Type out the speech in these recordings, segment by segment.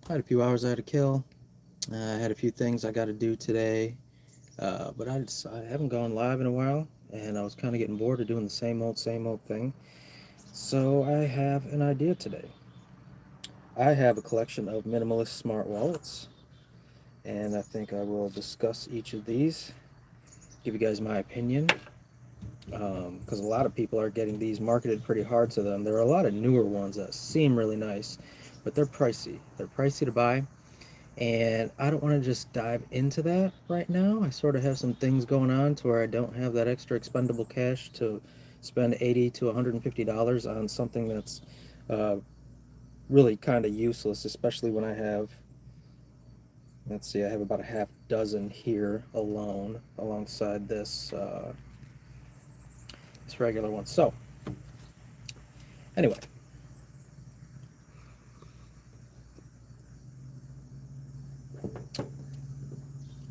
I had a few hours I had to kill. I had a few things I got to do today, but I haven't gone live in a while, and I was kind of getting bored of doing the same old thing. So I have an idea today. I have a collection of minimalist smart wallets, and I think I will discuss each of these, give you guys my opinion, because a lot of people are getting these marketed pretty hard to them. There are a lot of newer ones that seem really nice, but they're pricey. They're pricey to buy. And I don't want to just dive into that right now. I sort of have some things going on to where I don't have that extra expendable cash to spend 80 to $150 on something that's uh, really kind of useless, especially when I have, let's see, I have about a half dozen here alone alongside this regular one. So, anyway,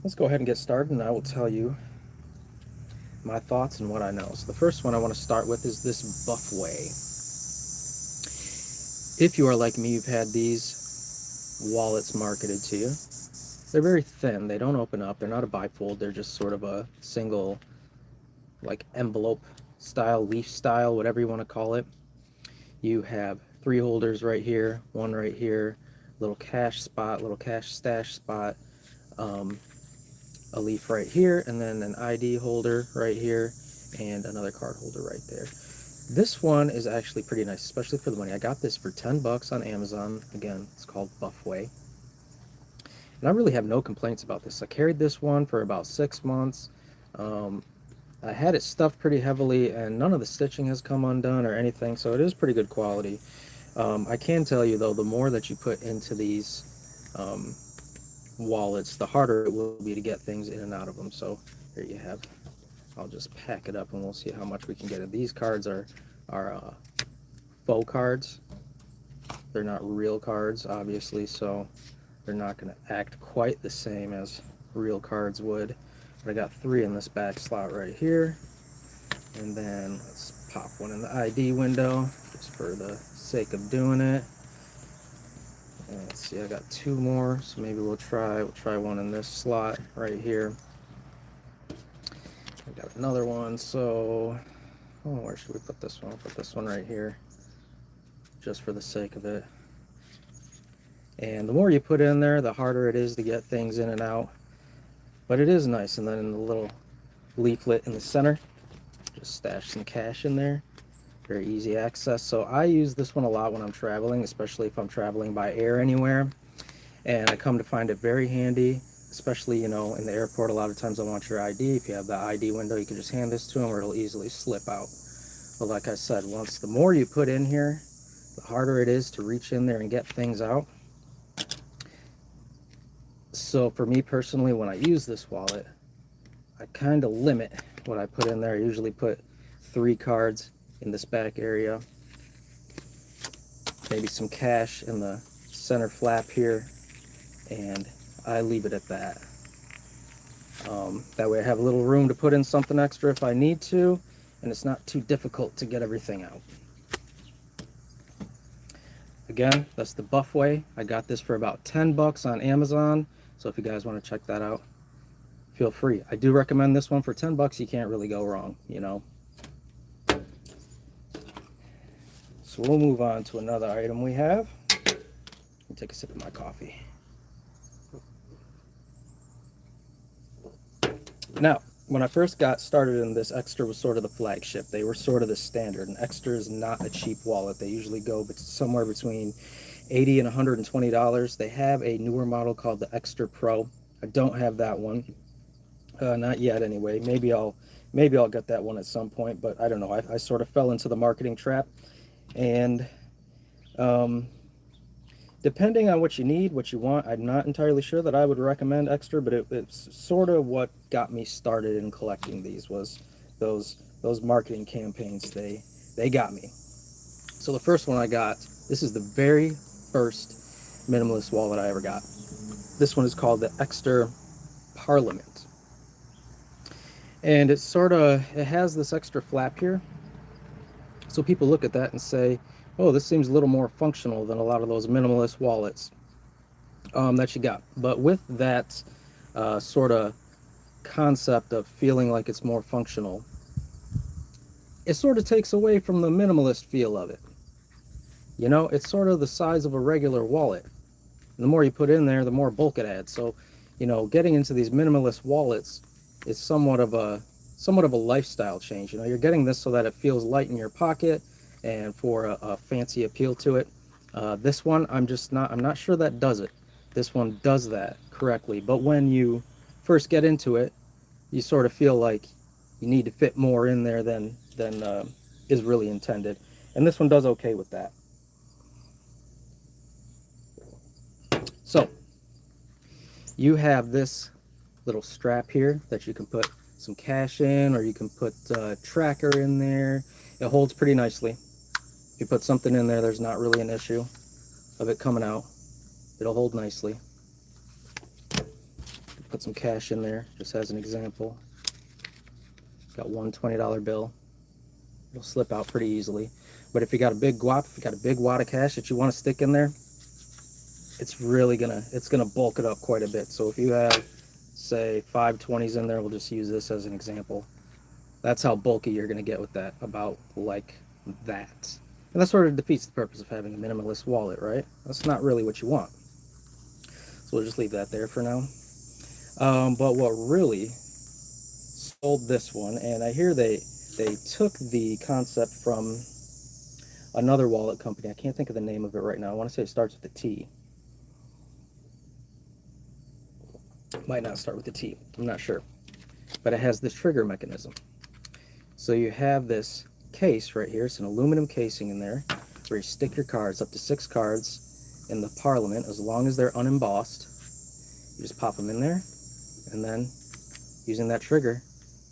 let's go ahead and get started, and I will tell you my thoughts and what I know. So, the first one I want to start with is this Buffway. If you are like me, you've had these wallets marketed to you. They're very thin. They don't open up. They're not a bifold. They're just sort of a single, like envelope style, leaf style, whatever you want to call it. You have three holders right here, one right here, little cash spot, little cash stash spot, um, a leaf right here, and then an ID holder right here, and another card holder right there. This one is actually pretty nice, especially for the money. I got this for 10 bucks on Amazon. Again, it's called Buffway. And I really have no complaints about this. I carried this one for about 6 months. Um, I had it stuffed pretty heavily, and none of the stitching has come undone or anything, so it is pretty good quality. I can tell you, though, the more that you put into these wallets, the harder it will be to get things in and out of them. So here you have. I'll just pack it up, and we'll see how much we can get. These cards are faux cards. They're not real cards, obviously, so they're not going to act quite the same as real cards would. But I got three in this back slot right here. And then let's pop one in the ID window just for the sake of doing it. And let's see, I got two more, so maybe we'll try one in this slot right here. I got another one, so where should we put this one? I'll put this one right here just for the sake of it. And the more you put in there, the harder it is to get things in and out. But it is nice. And then in the little leaflet in the center, just stash some cash in there. Very easy access. So I use this one a lot when I'm traveling, especially if I'm traveling by air anywhere. And I come to find it very handy, especially, in the airport. A lot of times I want your ID. If you have the ID window, you can just hand this to them or it'll easily slip out. But like I said, the more you put in here, the harder it is to reach in there and get things out. So for me personally, when I use this wallet, I kind of limit what I put in there. I usually put 3 cards in this back area, maybe some cash in the center flap here, and I leave it at that. That way I have a little room to put in something extra if I need to, and it's not too difficult to get everything out. Again, that's the Buffway. I got this for about 10 bucks on Amazon, so if you guys want to check that out, feel free. I do recommend this one. For 10 bucks, you can't really go wrong, So we'll move on to another item we have. Let me take a sip of my coffee. Now, when I first got started in this, Extra was sort of the flagship. They were sort of the standard, and Extra is not a cheap wallet. They usually go somewhere between $80 and $120. They have a newer model called the Extra Pro. I don't have that one, not yet anyway. Maybe I'll get that one at some point, but I don't know. I sort of fell into the marketing trap, and depending on what you need, what you want, I'm not entirely sure that I would recommend Extra, but it's sort of what got me started in collecting these was those marketing campaigns. They got me. So the first one I got, this is the very first minimalist wallet I ever got. This one is called the Extra Parliament. And it has this extra flap here. So people look at that and say, oh, this seems a little more functional than a lot of those minimalist wallets. that you got. But with that sort of concept of feeling like it's more functional, it sort of takes away from the minimalist feel of it. You know, it's sort of the size of a regular wallet. And the more you put in there, the more bulk it adds. So, you know, getting into these minimalist wallets is somewhat of a lifestyle change. You know, you're getting this so that it feels light in your pocket and for a fancy appeal to it. This one, I'm not sure that does it. This one does that correctly. But when you first get into it, you sort of feel like you need to fit more in there than is really intended. And this one does okay with that. So you have this little strap here that you can put some cash in, or you can put a tracker in there. It holds pretty nicely. If you put something in there, there's not really an issue of it coming out. It'll hold nicely. Put some cash in there, just as an example. Got one $20 bill. It'll slip out pretty easily. But if you got a big guap, if you got a big wad of cash that you want to stick in there, it's gonna bulk it up quite a bit. So if you have, say, 5 20s in there, we'll just use this as an example. That's how bulky you're gonna get with that, about like that. And that sort of defeats the purpose of having a minimalist wallet, right? That's not really what you want. So we'll just leave that there for now. But what really sold this one, and I hear they took the concept from another wallet company. I can't think of the name of it right now. I want to say it starts with a T. Might not start with a T. I'm not sure. But it has this trigger mechanism. So you have this case right here. It's an aluminum casing in there where you stick your cards, up to 6 cards in the Parliament, as long as they're unembossed. You just pop them in there, and then using that trigger,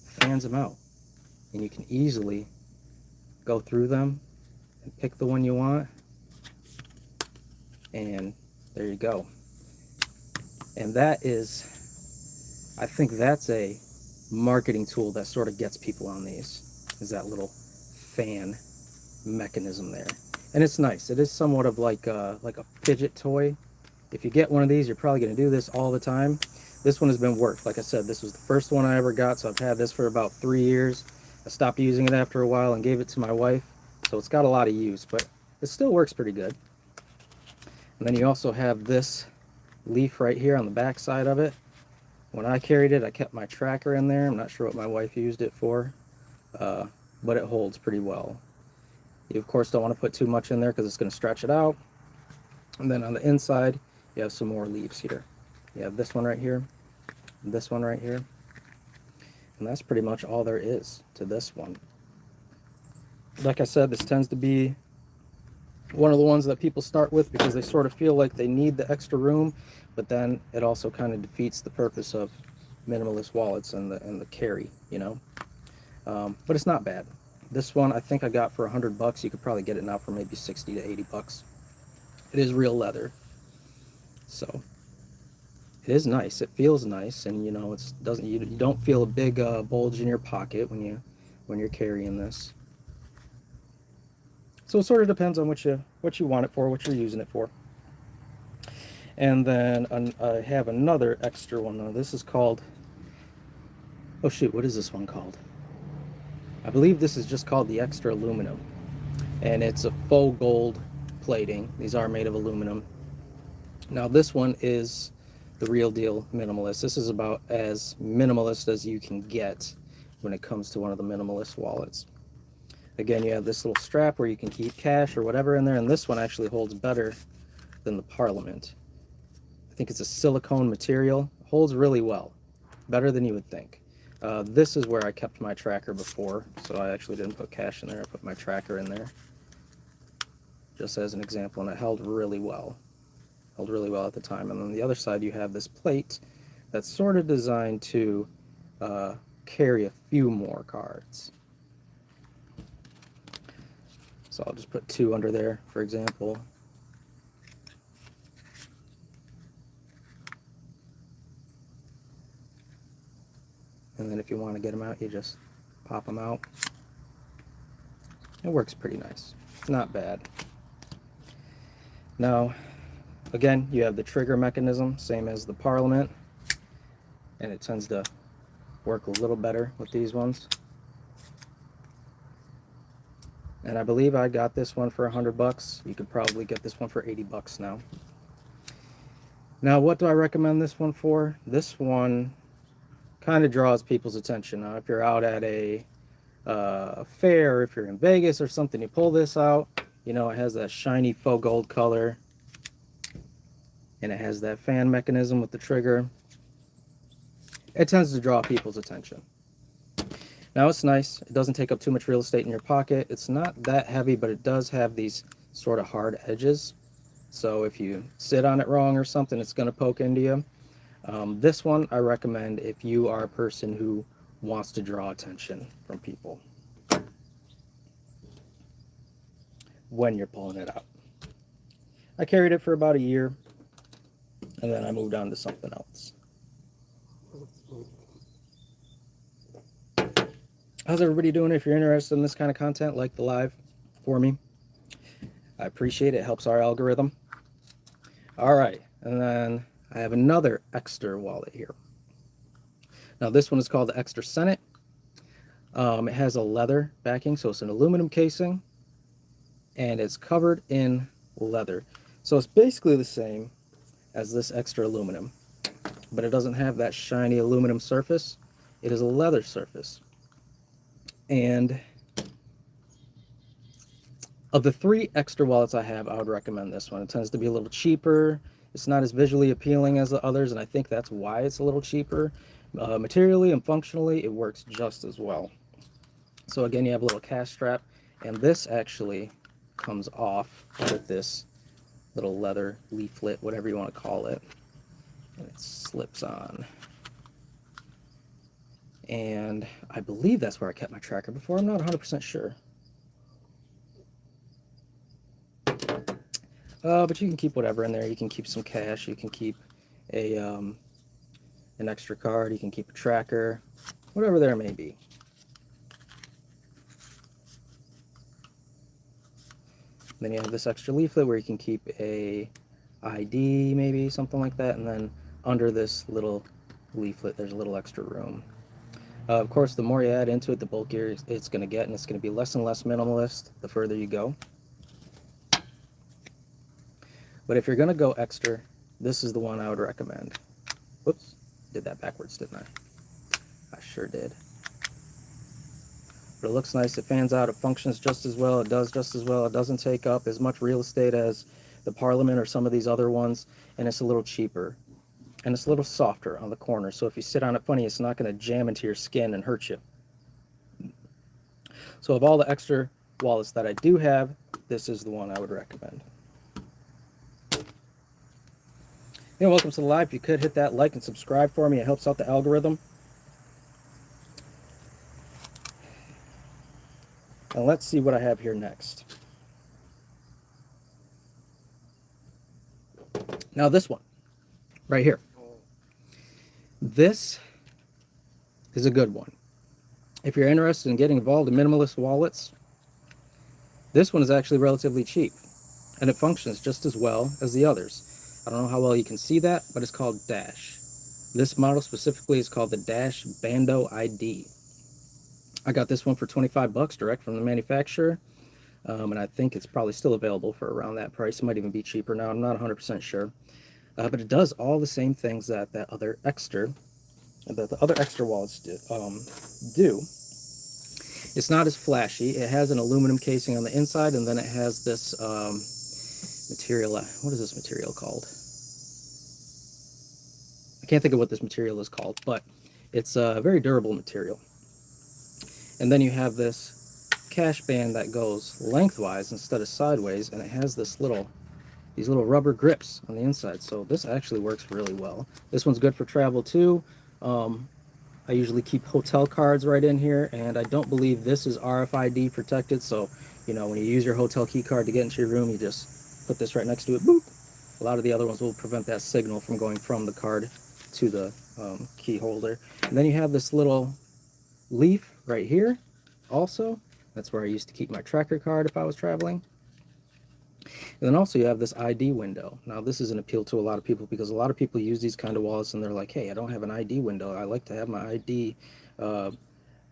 fans them out. And you can easily go through them and pick the one you want, and there you go. And that is, I think that's a marketing tool that sort of gets people on these, is that little fan mechanism there. And it's nice. It is somewhat of like a fidget toy. If you get one of these, you're probably going to do this all the time. This one has been worked. Like I said, this was the first one I ever got, so I've had this for about 3 years. I stopped using it after a while and gave it to my wife, so it's got a lot of use, but it still works pretty good. And then you also have this leaf right here on the back side of it. When I carried it, I kept my tracker in there. I'm not sure what my wife used it for, but it holds pretty well. You of course don't want to put too much in there because it's going to stretch it out. And then on the inside, you have some more leaves here. You have this one right here, and this one right here, and that's pretty much all there is to this one. Like I said, this tends to be one of the ones that people start with because they sort of feel like they need the extra room, but then it also kind of defeats the purpose of minimalist wallets and the carry, you know. But it's not bad. This one I think I got for $100. You could probably get it now for maybe 60 to 80 bucks. It is real leather, so it is nice. It feels nice, and you know, you don't feel a big bulge in your pocket when you're carrying this. So it sort of depends on what you want it for, what you're using it for. And then I have another extra one. Now this is called, oh shoot, what is this one called? I believe this is just called the extra aluminum, and it's a faux gold plating. These are made of aluminum. Now this one is the real deal minimalist. This is about as minimalist as you can get when it comes to one of the minimalist wallets. Again, you have this little strap where you can keep cash or whatever in there, and this one actually holds better than the Parliament. I think it's a silicone material. It holds really well, better than you would think. This is where I kept my tracker before, so I actually didn't put cash in there. I put my tracker in there just as an example, and it held really well. Held really well at the time. And on the other side, you have this plate that's sort of designed to carry a few more cards. So I'll just put 2 under there, for example. And then if you want to get them out, you just pop them out. It works pretty nice. Not bad. Now, Again, you have the trigger mechanism, same as the Parliament, and it tends to work a little better with these ones. And I believe I got this one for $100. You could probably get this one for $80 now. Now, what do I recommend this one for? This one kind of draws people's attention. Now, if you're out at a fair, if you're in Vegas or something, you pull this out, you know, it has that shiny faux gold color, and it has that fan mechanism with the trigger. It tends to draw people's attention. Now, it's nice. It doesn't take up too much real estate in your pocket. It's not that heavy, but it does have these sort of hard edges. So if you sit on it wrong or something, it's going to poke into you. This one I recommend if you are a person who wants to draw attention from people when you're pulling it out. I carried it for about a year, and then I moved on to something else. How's everybody doing? If you're interested in this kind of content, like the live for me. I appreciate it. It helps our algorithm. All right, and then I have another Extra wallet here. Now this one is called the Extra Senate. It has a leather backing, so it's an aluminum casing, and it's covered in leather. So it's basically the same as this Extra aluminum, but it doesn't have that shiny aluminum surface. It is a leather surface. And of the 3 Extra wallets I have, I would recommend this one. It tends to be a little cheaper. It's not as visually appealing as the others, and I think that's why it's a little cheaper. Materially and functionally, it works just as well. So again, you have a little cash strap, and this actually comes off with this little leather leaflet, whatever you want to call it, and it slips on. And I believe that's where I kept my tracker before. I'm not 100% sure. But you can keep whatever in there. You can keep some cash. You can keep a an extra card. You can keep a tracker, whatever there may be. Then you have this extra leaflet where you can keep a ID, maybe something like that. And then under this little leaflet, there's a little extra room. Of course, the more you add into it, the bulkier it's going to get, and it's going to be less and less minimalist the further you go. But if you're going to go extra, this is the one I would recommend. Whoops, did that backwards, didn't I? I sure did. But it looks nice, it fans out, it functions just as well, it does just as well, it doesn't take up as much real estate as the Parliament or some of these other ones, and it's a little cheaper. And it's a little softer on the corner, so if you sit on it funny, it's not going to jam into your skin and hurt you. So of all the Extra wallets that I do have, this is the one I would recommend. Welcome to the live. If you could hit that like and subscribe for me, it helps out the algorithm. And let's see what I have here next. Now this one, right here. This is a good one. If you're interested in getting involved in minimalist wallets, this one is actually relatively cheap, and it functions just as well as the others. I don't know how well you can see that, but it's called Dash. This model specifically is called the Dash Bando ID. I got this one for $25 direct from the manufacturer, and I think it's probably still available for around that price. It might even be cheaper now. I'm not 100% sure. But it does all the same things that the other Extra wallets do. It's not as flashy. It has an aluminum casing on the inside, and then it has this material. What is this material called? I can't think of what this material is called, but it's a very durable material. And then you have this cash band that goes lengthwise instead of sideways, and it has these little rubber grips on the inside. So this actually works really well. This one's good for travel too. I usually keep hotel cards right in here, and I don't believe this is RFID protected. So, when you use your hotel key card to get into your room, you just put this right next to it. Boop. A lot of the other ones will prevent that signal from going from the card to the key holder. And then you have this little leaf right here also. That's where I used to keep my tracker card if I was traveling. And then also you have this ID window. Now this is an appeal to a lot of people because a lot of people use these kind of wallets and they're like, hey, I don't have an ID window. I like to have my ID uh,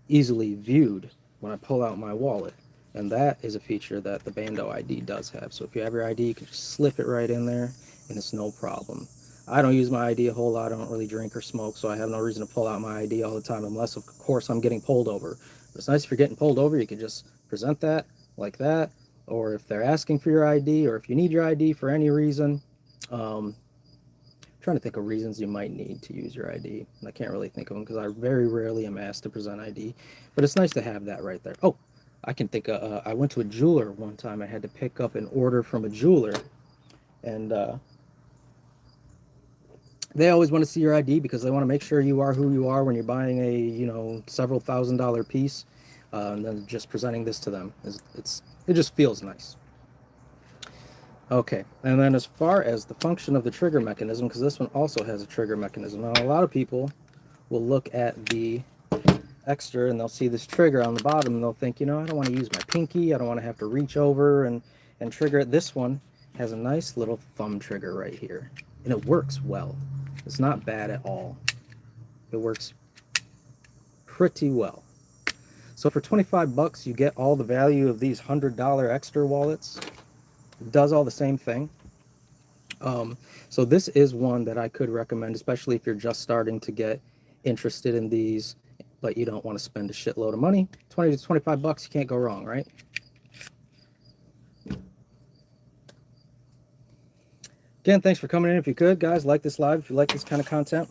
easily viewed when I pull out my wallet. And that is a feature that the Bando ID does have. So if you have your ID, you can just slip it right in there and it's no problem. I don't use my ID a whole lot. I don't really drink or smoke, so I have no reason to pull out my ID all the time unless, of course, I'm getting pulled over. But it's nice if you're getting pulled over, you could just present that like that. Or if they're asking for your ID or if you need your ID for any reason, um, trying to think of reasons you might need to use your ID. And I can't really think of them because I very rarely am asked to present ID. But it's nice to have that right there. Oh, I can think of, I went to a jeweler one time. I had to pick up an order from a jeweler. And they always want to see your ID because they want to make sure you are who you are when you're buying a, several $1,000 piece. And then just presenting this to them, it just feels nice. Okay, and then as far as the function of the trigger mechanism, because this one also has a trigger mechanism. Now, a lot of people will look at the extra and they'll see this trigger on the bottom and they'll think, I don't want to use my pinky, I don't want to have to reach over and trigger it. This one has a nice little thumb trigger right here, and it works well. It's not bad at all. It works pretty well. So for 25 bucks, you get all the value of these $100 extra wallets. It does all the same thing. So this is one that I could recommend, especially if you're just starting to get interested in these, but you don't want to spend a shitload of money. 20 to 25 bucks, you can't go wrong, right? Again, thanks for coming in. If you could, guys, like this live if you like this kind of content.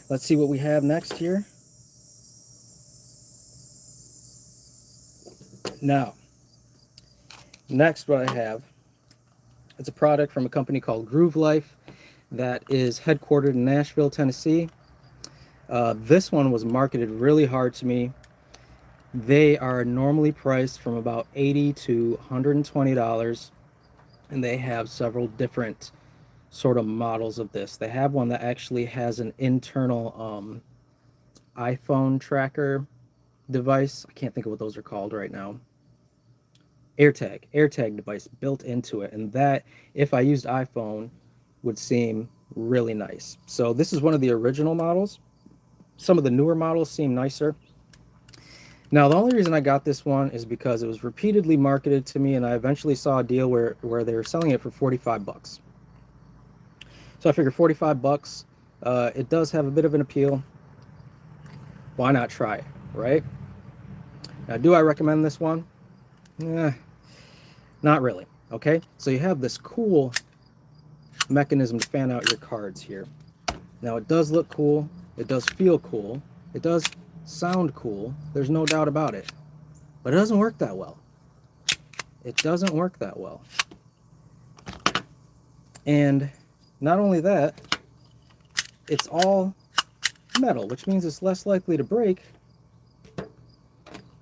Let's see what we have next here. Now, next what I have, it's a product from a company called Groove Life that is headquartered in Nashville, Tennessee. This one was marketed really hard to me. They are normally priced from about $80 to $120, and they have several different sort of models of this. They have one that actually has an internal iPhone tracker device. I can't think of what those are called right now. AirTag device built into it, and that, if I used iPhone, would seem really nice. So this is one of the original models. Some of the newer models seem nicer. Now, the only reason I got this one is because it was repeatedly marketed to me, and I eventually saw a deal where they were selling it for 45 bucks. So I figured 45 bucks, it does have a bit of an appeal. Why not try it, right? Now, do I recommend this one? Not really. Okay, so you have this cool mechanism to fan out your cards here. Now, it does look cool. It does feel cool. It does sound cool. There's no doubt about it. But it doesn't work that well. It doesn't work that well. And not only that, it's all metal, which means it's less likely to break,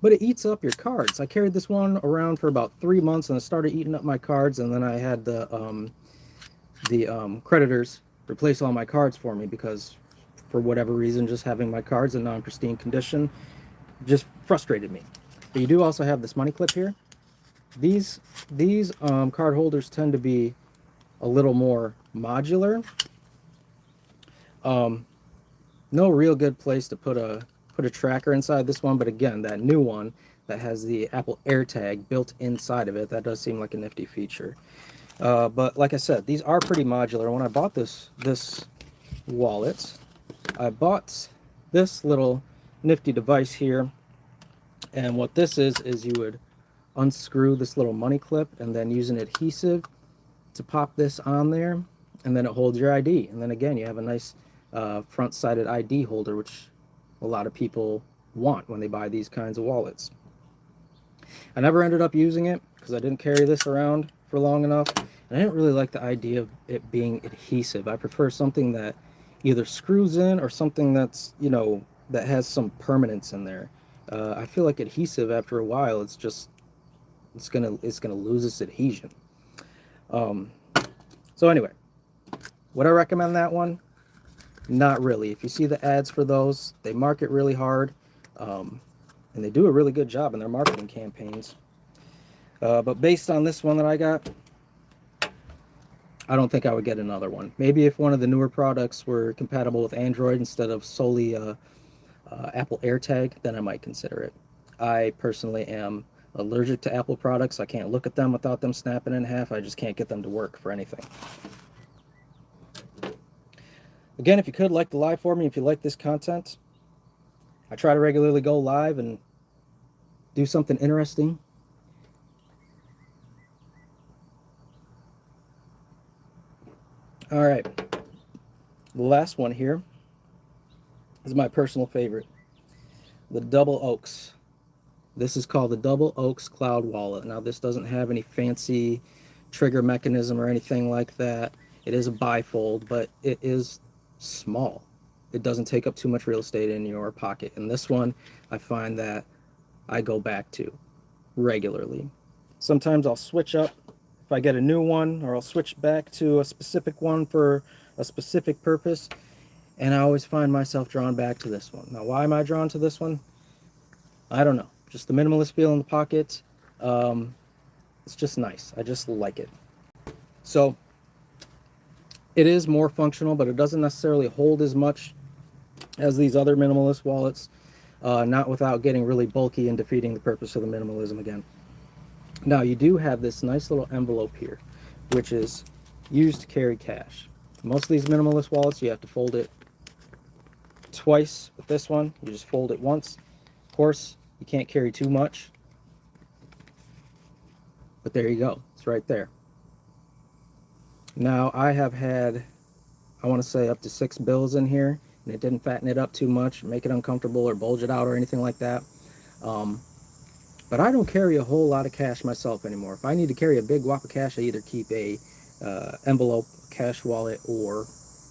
but it eats up your cards. I carried this one around for about 3 months and it started eating up my cards, and then I had the creditors replace all my cards for me because, for whatever reason, just having my cards in non-pristine condition just frustrated me. But you do also have this money clip here. These card holders tend to be a little more modular. No real good place to put a tracker inside this one, but again, that new one that has the Apple AirTag built inside of it, that does seem like a nifty feature. But like I said, these are pretty modular. When I bought this wallet, I bought this little nifty device here, and what this is you would unscrew this little money clip and then use an adhesive to pop this on there, and then it holds your ID. And then again, you have a nice front-sided ID holder, which a lot of people want when they buy these kinds of wallets. I never ended up using it because I didn't carry this around for long enough, and I didn't really like the idea of it being adhesive. I prefer something that either screws in or something that's, that has some permanence in there. I feel like adhesive, after a while, it's gonna lose its adhesion. So anyway, would I recommend that one? Not really. If you see the ads for those, they market really hard, and they do a really good job in their marketing campaigns. But based on this one that I got, I don't think I would get another one. Maybe if one of the newer products were compatible with Android instead of solely Apple AirTag, then I might consider it. I personally am allergic to Apple products. I can't look at them without them snapping in half. I just can't get them to work for anything. Again, if you could, like the live for me if you like this content. I try to regularly go live and do something interesting. All right, the last one here is my personal favorite, the Double Oaks. This is called the Double Oaks Cloud Wallet. Now, this doesn't have any fancy trigger mechanism or anything like that. It is a bifold, but it is small. It doesn't take up too much real estate in your pocket. And this one, I find that I go back to regularly. Sometimes I'll switch up if I get a new one, or I'll switch back to a specific one for a specific purpose, and I always find myself drawn back to this one. Now, why am I drawn to this one? I don't know. Just the minimalist feel in the pocket. It's just nice. I just like it. So it is more functional, but it doesn't necessarily hold as much as these other minimalist wallets, not without getting really bulky and defeating the purpose of the minimalism again. Now, you do have this nice little envelope here, which is used to carry cash. Most of these minimalist wallets, you have to fold it twice. With this one, you just fold it once. Of course, you can't carry too much, but there you go. It's right there. Now, I have had, I want to say, up to 6 bills in here, and it didn't fatten it up too much, make it uncomfortable, or bulge it out, or anything like that. But I don't carry a whole lot of cash myself anymore. If I need to carry a big whop of cash, I either keep a envelope, cash wallet, or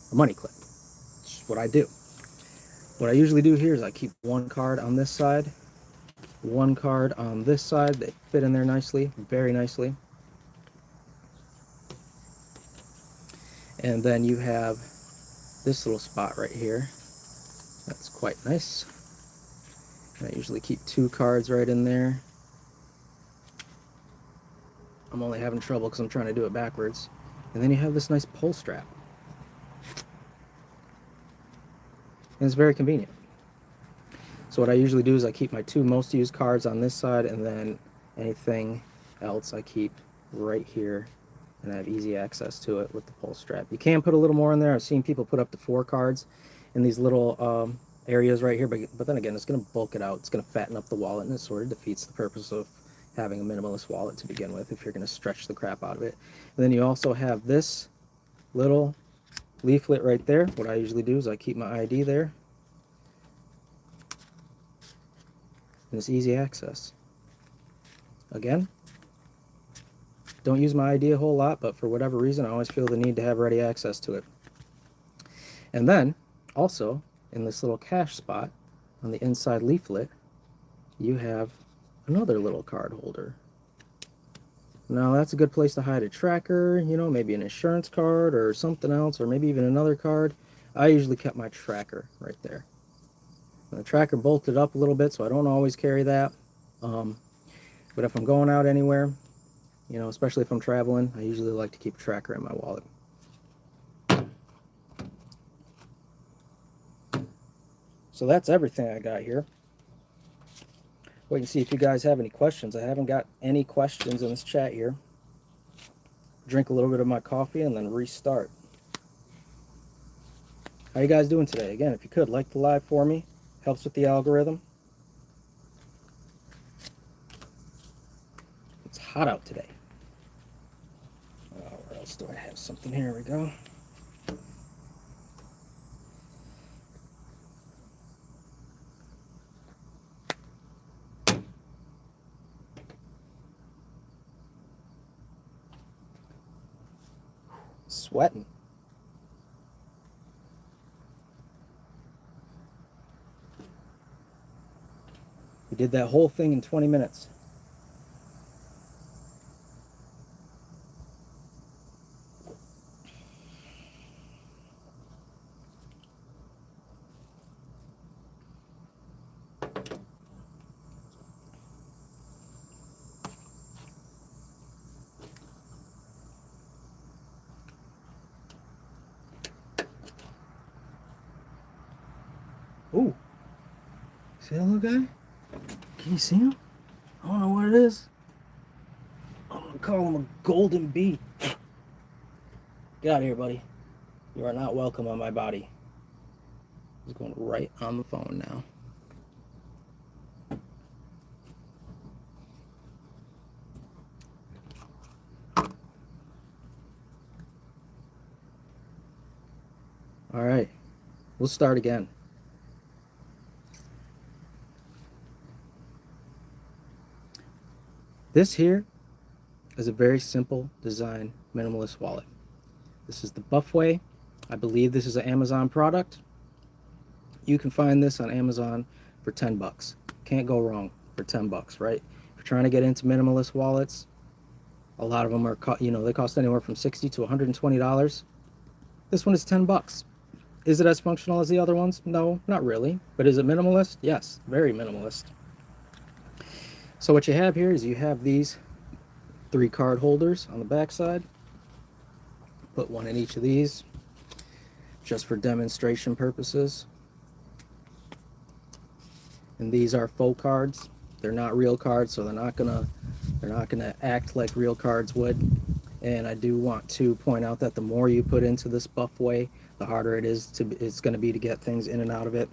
a money clip. It's just what I do. What I usually do here is I keep one card on this side, one card on this side. They fit in there nicely, very nicely. And then you have this little spot right here. That's quite nice. And I usually keep 2 cards right in there. I'm only having trouble because I'm trying to do it backwards. And then you have this nice pull strap. And it's very convenient. So what I usually do is I keep my 2 most used cards on this side, and then anything else I keep right here, and I have easy access to it with the pull strap. You can put a little more in there. I've seen people put up to 4 cards in these little areas right here, but then again, it's going to bulk it out. It's going to fatten up the wallet, and it sort of defeats the purpose of having a minimalist wallet to begin with if you're going to stretch the crap out of it. And then you also have this little leaflet right there. What I usually do is I keep my ID there, and it's easy access. Again, don't use my ID a whole lot, but for whatever reason, I always feel the need to have ready access to it. And then, also, in this little cash spot on the inside leaflet, you have another little card holder. Now, that's a good place to hide a tracker, you know, maybe an insurance card or something else, or maybe even another card. I usually kept my tracker right there. The tracker bolted up a little bit, so I don't always carry that. But if I'm going out anywhere, you know, especially if I'm traveling, I usually like to keep a tracker in my wallet. So that's everything I got here. Wait and see if you guys have any questions. I haven't got any questions in this chat here. Drink a little bit of my coffee and then restart. How you guys doing today? Again, if you could, like the live for me. Helps with the algorithm. It's hot out today. Where else do I have something? Here we go. Sweating. We did that whole thing in 20 minutes. See that little guy? Can you see him? I don't know what it is. I'm gonna call him a golden bee. Get out of here, buddy. You are not welcome on my body. He's going right on the phone now. All right, we'll start again. This here is a very simple design minimalist wallet. This is the Buffway. I believe this is an Amazon product. You can find this on Amazon for 10 bucks. Can't go wrong for 10 bucks, right? If you're trying to get into minimalist wallets, a lot of them are, they cost anywhere from $60 to $120. This one is 10 bucks. Is it as functional as the other ones? No, not really. But is it minimalist? Yes, very minimalist. So what you have here is you have these 3 card holders on the back side. Put one in each of these just for demonstration purposes. And these are faux cards. They're not real cards, so they're not gonna act like real cards would. And I do want to point out that the more you put into this Buffway, the harder it's going to be to get things in and out of it.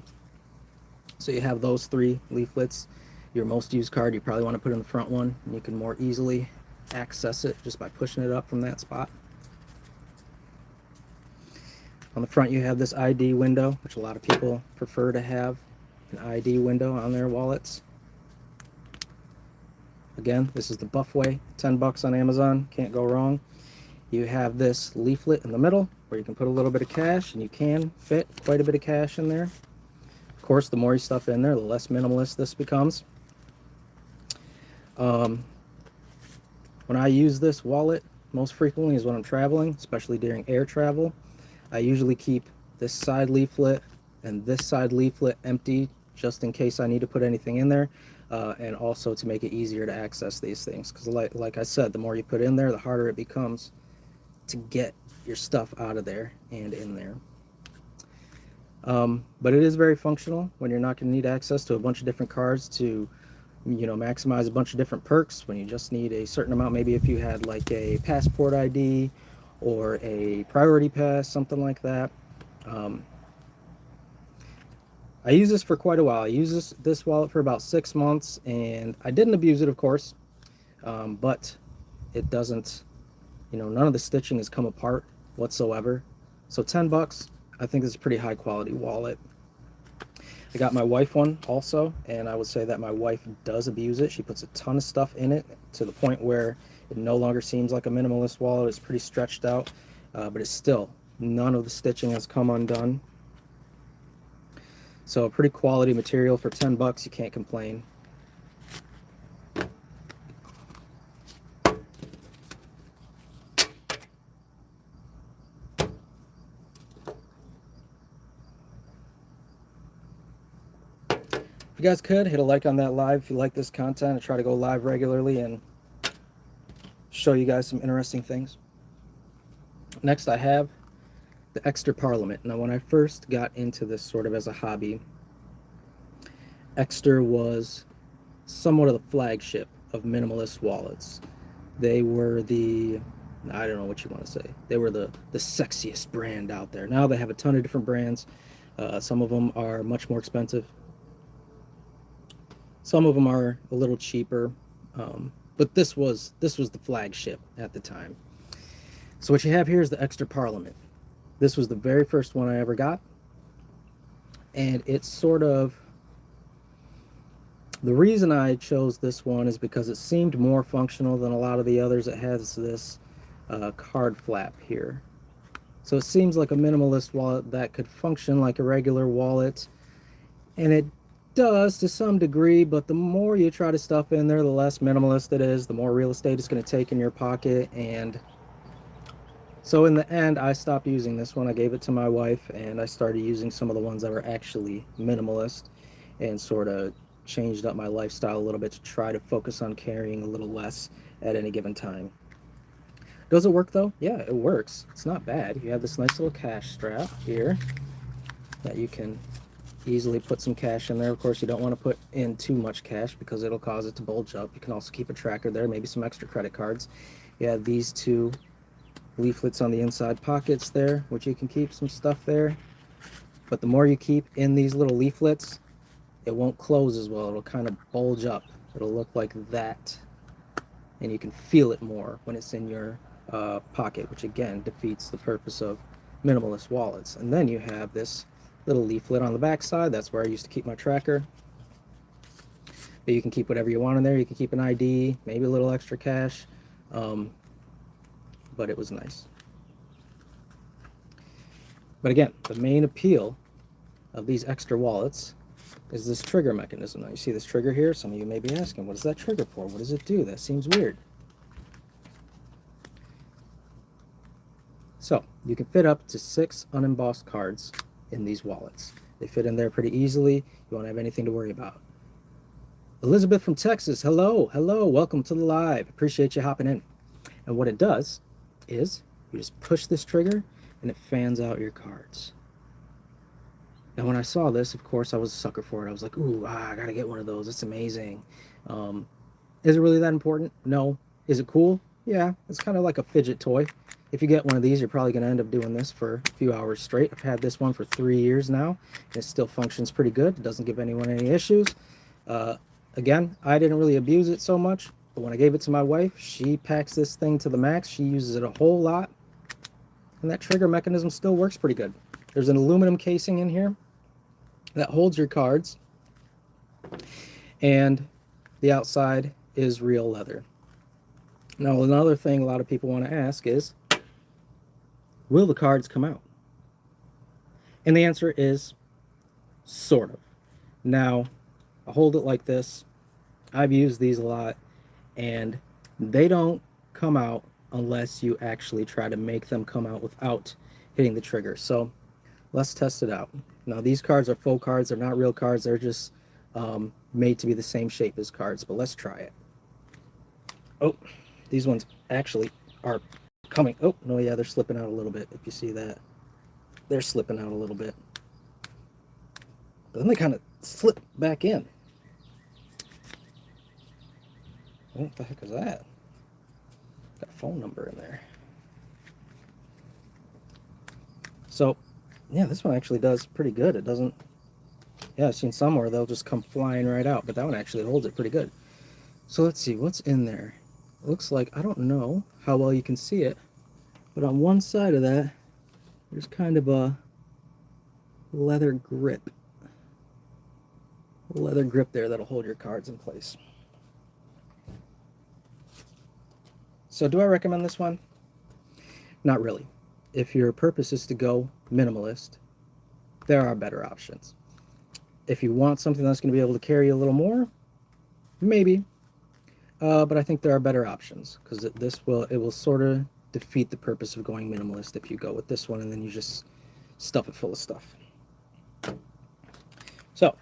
So you have those 3 leaflets. Your most used card you probably want to put in the front one, and you can more easily access it just by pushing it up from that spot. On the front you have this ID window, which a lot of people prefer to have an ID window on their wallets. Again, this is the Buffway, 10 bucks on Amazon, can't go wrong. You have this leaflet in the middle where you can put a little bit of cash, and you can fit quite a bit of cash in there. Of course, the more you stuff in there, the less minimalist this becomes. When I use this wallet most frequently is when I'm traveling, especially during air travel. I usually keep this side leaflet and this side leaflet empty just in case I need to put anything in there, and also to make it easier to access these things, because like I said, the more you put in there, the harder it becomes to get your stuff out of there and in there. But it is very functional when you're not going to need access to a bunch of different cards to maximize a bunch of different perks. When you just need a certain amount, maybe if you had like a passport ID or a priority pass, something like that. I use this for quite a while. I used this wallet for about 6 months, and I didn't abuse it, of course, but it doesn't, none of the stitching has come apart whatsoever. So 10 bucks, I think this is a pretty high quality wallet. I got my wife one also, and I would say that my wife does abuse it. She puts a ton of stuff in it to the point where it no longer seems like a minimalist wallet. It's pretty stretched out, but it's still, none of the stitching has come undone. So a pretty quality material for 10 bucks, you can't complain. If you guys could, hit a like on that live if you like this content. I try to go live regularly and show you guys some interesting things. Next I have the Extra Parliament. Now when I first got into this sort of as a hobby, Extra was somewhat of the flagship of minimalist wallets. They were the, I don't know what you want to say, they were the sexiest brand out there. Now they have a ton of different brands. Some of them are much more expensive. Some of them are a little cheaper, but this was the flagship at the time. So what you have here is the Extra Parliament. This was the very first one I ever got, and it's sort of, the reason I chose this one is because it seemed more functional than a lot of the others. It has this card flap here, so it seems like a minimalist wallet that could function like a regular wallet, and it does to some degree, but the more you try to stuff in there, the less minimalist it is, the more real estate it's going to take in your pocket. And so in the end, I stopped using this one. I gave it to my wife, and I started using some of the ones that were actually minimalist, and sort of changed up my lifestyle a little bit to try to focus on carrying a little less at any given time. Does it work though? Yeah, it works. It's not bad. You have this nice little cash strap here that you can easily put some cash in there. Of course, you don't want to put in too much cash because it'll cause it to bulge up. You can also keep a tracker there, maybe some extra credit cards. You have these two leaflets on the inside pockets there, which you can keep some stuff there. But the more you keep in these little leaflets, it won't close as well. It'll kind of bulge up. It'll look like that. And you can feel it more when it's in your pocket, which again defeats the purpose of minimalist wallets. And then you have this little leaflet on the back side. That's where I used to keep my tracker. But you can keep whatever you want in there. You can keep an ID, maybe a little extra cash. But it was nice. But again, the main appeal of these extra wallets is this trigger mechanism. Now you see this trigger here. Some of you may be asking, what is that trigger for? What does it do? That seems weird. So you can fit up to 6 unembossed cards in these wallets. They fit in there pretty easily. You won't have anything to worry about. Elizabeth from Texas, hello, welcome to the live. Appreciate you hopping in. And what it does is you just push this trigger and it fans out your cards. Now when I saw this, of course, I was a sucker for it. I was like, ooh, I gotta get one of those. It's amazing. Is it really that important? No. Is it cool? Yeah, it's kind of like a fidget toy. If you get one of these, you're probably gonna end up doing this for a few hours straight. I've had this one for 3 years now. And it still functions pretty good. It doesn't give anyone any issues. Again, I didn't really abuse it so much, but when I gave it to my wife, she packs this thing to the max. She uses it a whole lot, and that trigger mechanism still works pretty good. There's an aluminum casing in here that holds your cards, and the outside is real leather. Now, another thing a lot of people want to ask is, will the cards come out? And the answer is, sort of. Now, I hold it like this. I've used these a lot, and they don't come out unless you actually try to make them come out without hitting the trigger. So let's test it out. Now these cards are faux cards. They're not real cards. They're just made to be the same shape as cards, but let's try it. Oh, these ones actually are coming. Oh, no, yeah, they're slipping out a little bit. If you see that, they're slipping out a little bit. But then they kind of slip back in. What the heck is that? Got a phone number in there. So, yeah, this one actually does pretty good. It doesn't... Yeah, I've seen some where they'll just come flying right out, but that one actually holds it pretty good. So let's see, what's in there? It looks like, I don't know how well you can see it, but on one side of that, there's kind of a leather grip. A leather grip there that'll hold your cards in place. So do I recommend this one? Not really. If your purpose is to go minimalist, there are better options. If you want something that's going to be able to carry a little more, maybe. But I think there are better options, because it will sort of defeat the purpose of going minimalist if you go with this one and then you just stuff it full of stuff. So,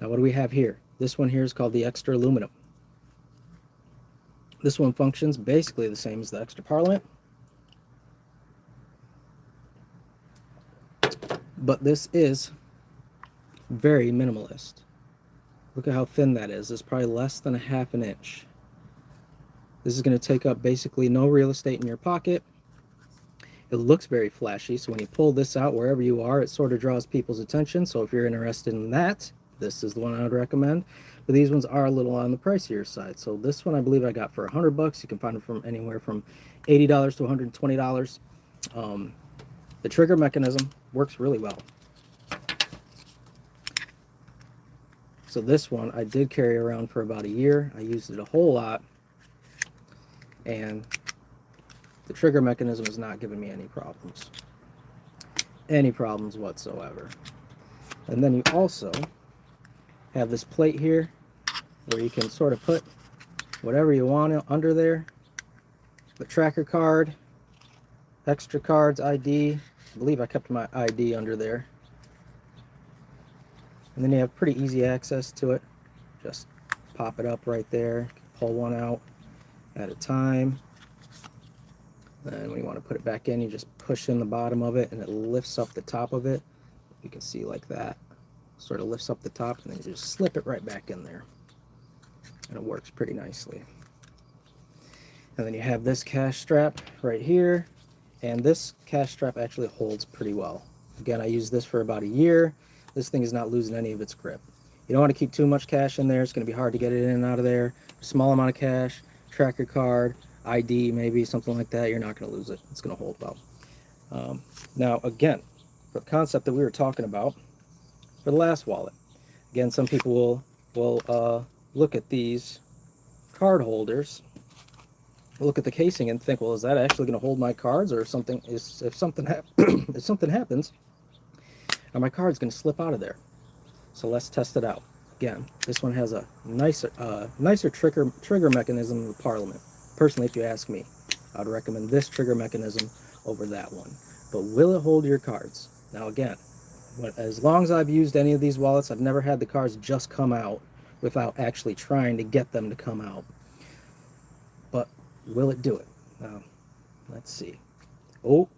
now what do we have here? This one here is called the Extra Aluminum. This one functions basically the same as the Extra Parliament, but this is very minimalist. Look at how thin that is. It's probably less than a half an inch. This is going to take up basically no real estate in your pocket. It looks very flashy, so when you pull this out wherever you are, it sort of draws people's attention. So if you're interested in that, this is the one I would recommend. But these ones are a little on the pricier side. So this one I believe I got for $100. You can find them from anywhere from $80 to $120. The trigger mechanism works really well. So this one I did carry around for about a year. I used it a whole lot, and the trigger mechanism is not giving me any problems. Any problems whatsoever. And then you also have this plate here where you can sort of put whatever you want under there. The tracker card, extra cards, ID. I believe I kept my ID under there. And then you have pretty easy access to it. Just pop it up right there, pull one out at a time. And when you want to put it back in, you just push in the bottom of it and it lifts up the top of it. You can see like that. Sort of lifts up the top, and then you just slip it right back in there. And it works pretty nicely. And then you have this cash strap right here, and this cash strap actually holds pretty well. Again, I used this for about a year. This thing is not losing any of its grip. You don't want to keep too much cash in there. It's going to be hard to get it in and out of there. A small amount of cash, track your card, ID maybe, something like that. You're not going to lose it. It's going to hold well. Now, again, for the concept that we were talking about for the last wallet, again, some people will look at these card holders, look at the casing, and think, well, is that actually going to hold my cards, or something? If something if something happens, are my cards going to slip out of there? So let's test it out. Again, this one has a nicer trigger mechanism than the Parliament. Personally, if you ask me, I'd recommend this trigger mechanism over that one. But will it hold your cards? Now again, as long as I've used any of these wallets, I've never had the cards just come out without actually trying to get them to come out. But will it do it? Now, let's see. Oh,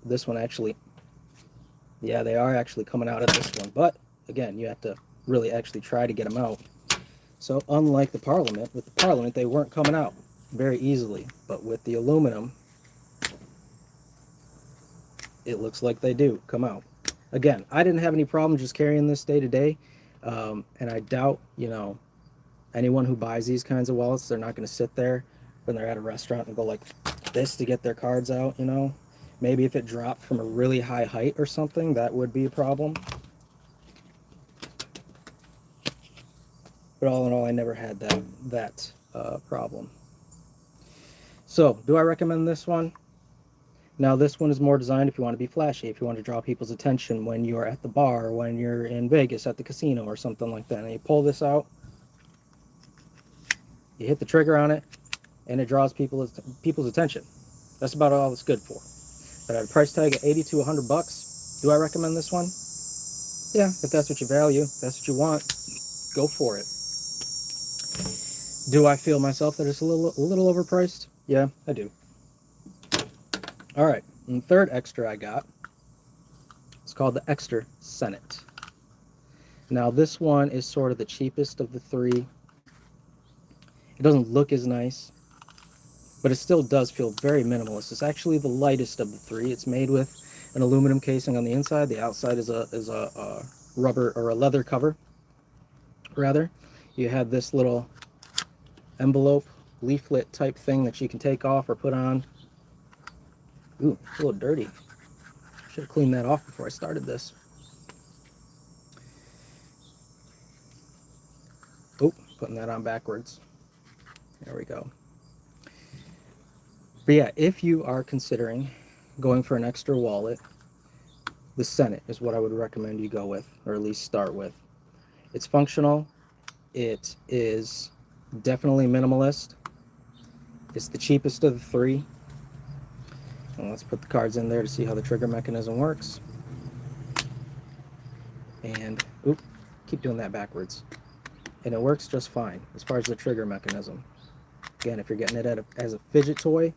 this one actually, yeah, they are actually coming out of this one. But again, you have to really actually try to get them out. So unlike the Parliament, with the Parliament, they weren't coming out very easily. But with the aluminum, it looks like they do come out. Again, I didn't have any problem just carrying this day to day. And I doubt, anyone who buys these kinds of wallets, they're not going to sit there when they're at a restaurant and go like this to get their cards out, Maybe if it dropped from a really high height or something, that would be a problem. But all in all, I never had that problem. So, do I recommend this one? Now, this one is more designed if you want to be flashy, if you want to draw people's attention when you're at the bar, when you're in Vegas at the casino or something like that. And you pull this out, you hit the trigger on it, and it draws people's attention. That's about all it's good for. But at a price tag of $80 to $100, do I recommend this one? Yeah, if that's what you value, if that's what you want, go for it. Do I feel myself that it's a little overpriced? Yeah, I do. All right, and the third extra I got, it's called the Extra Senate. Now this one is sort of the cheapest of the three. It doesn't look as nice, but it still does feel very minimalist. It's actually the lightest of the three. It's made with an aluminum casing on the inside. The outside is a rubber or a leather cover, rather. You have this little envelope leaflet type thing that you can take off or put on. Ooh, it's a little dirty. Should have cleaned that off before I started this. Oh, putting that on backwards. There we go. But yeah, if you are considering going for an extra wallet, the Senate is what I would recommend you go with, or at least start with. It's functional. It is definitely minimalist. It's the cheapest of the three. And let's put the cards in there to see how the trigger mechanism works. And, oop, keep doing that backwards. And it works just fine as far as the trigger mechanism. Again, if you're getting it as a fidget toy,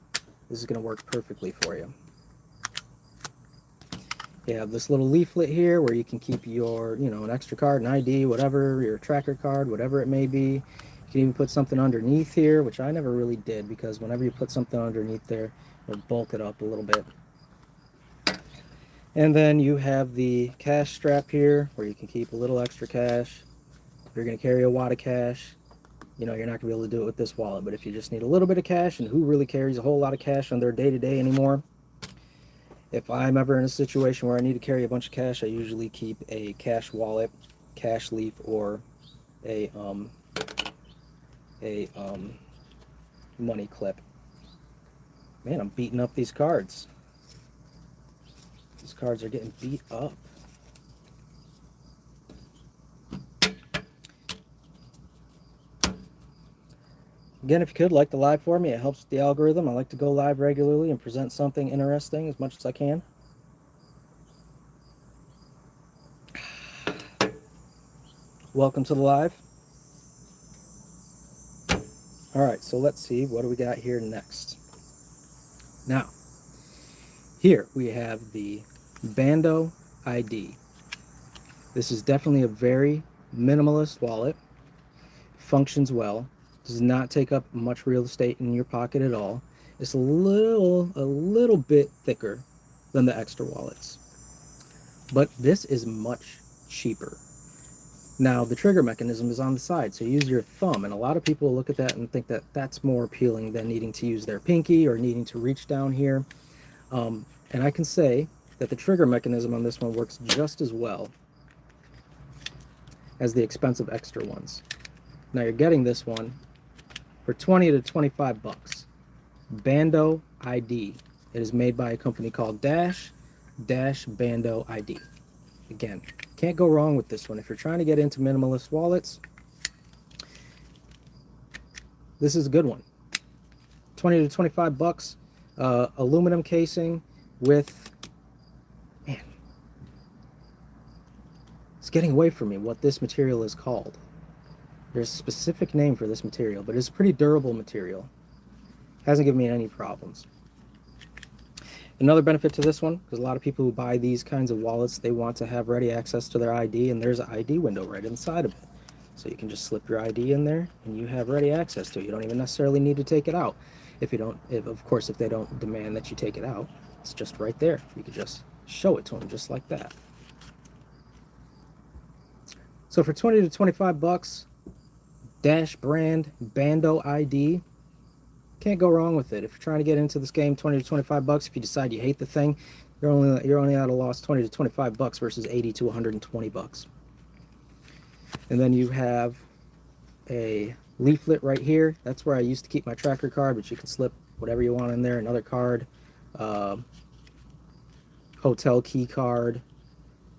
this is going to work perfectly for you. You have this little leaflet here where you can keep your, an extra card, an ID, whatever, your tracker card, whatever it may be. You can even put something underneath here, which I never really did, because whenever you put something underneath there, it'll bulk it up a little bit. And then you have the cash strap here where you can keep a little extra cash. If you're going to carry a wad of cash, you're not going to be able to do it with this wallet. But if you just need a little bit of cash, and who really carries a whole lot of cash on their day-to-day anymore? If I'm ever in a situation where I need to carry a bunch of cash, I usually keep a cash wallet, cash leaf, or a money clip. Man, I'm beating up these cards. These cards are getting beat up. Again, if you could, like the live for me. It helps with the algorithm. I like to go live regularly and present something interesting as much as I can. Welcome to the live. All right, so let's see. What do we got here next? Now, here we have the Bando ID. This is definitely a very minimalist wallet. Functions well. Does not take up much real estate in your pocket at all. It's a little bit thicker than the extra wallets. But this is much cheaper. Now, the trigger mechanism is on the side, so you use your thumb, and a lot of people look at that and think that that's more appealing than needing to use their pinky or needing to reach down here. And I can say that the trigger mechanism on this one works just as well as the expensive extra ones. Now you're getting this one for 20 to 25 bucks. Bando ID. It is made by a company called Dash Bando ID. Again, can't go wrong with this one. If you're trying to get into minimalist wallets, this is a good one. 20 to 25 bucks. Aluminum casing with, man, it's getting away from me what this material is called. There's a specific name for this material, but it's a pretty durable material. Hasn't given me any problems. Another benefit to this one, because a lot of people who buy these kinds of wallets, they want to have ready access to their ID, and there's an ID window right inside of it. So you can just slip your ID in there, and you have ready access to it. You don't even necessarily need to take it out. Of course, if they don't demand that you take it out, it's just right there. You could just show it to them just like that. So for 20 to 25 bucks, Dash brand Bando ID, can't go wrong with it. If you're trying to get into this game, 20 to 25 bucks. If you decide you hate the thing, you're only at a loss 20 to 25 bucks versus 80 to 120 bucks. And then you have a leaflet right here. That's where I used to keep my tracker card, but you can slip whatever you want in there. Another card, hotel key card,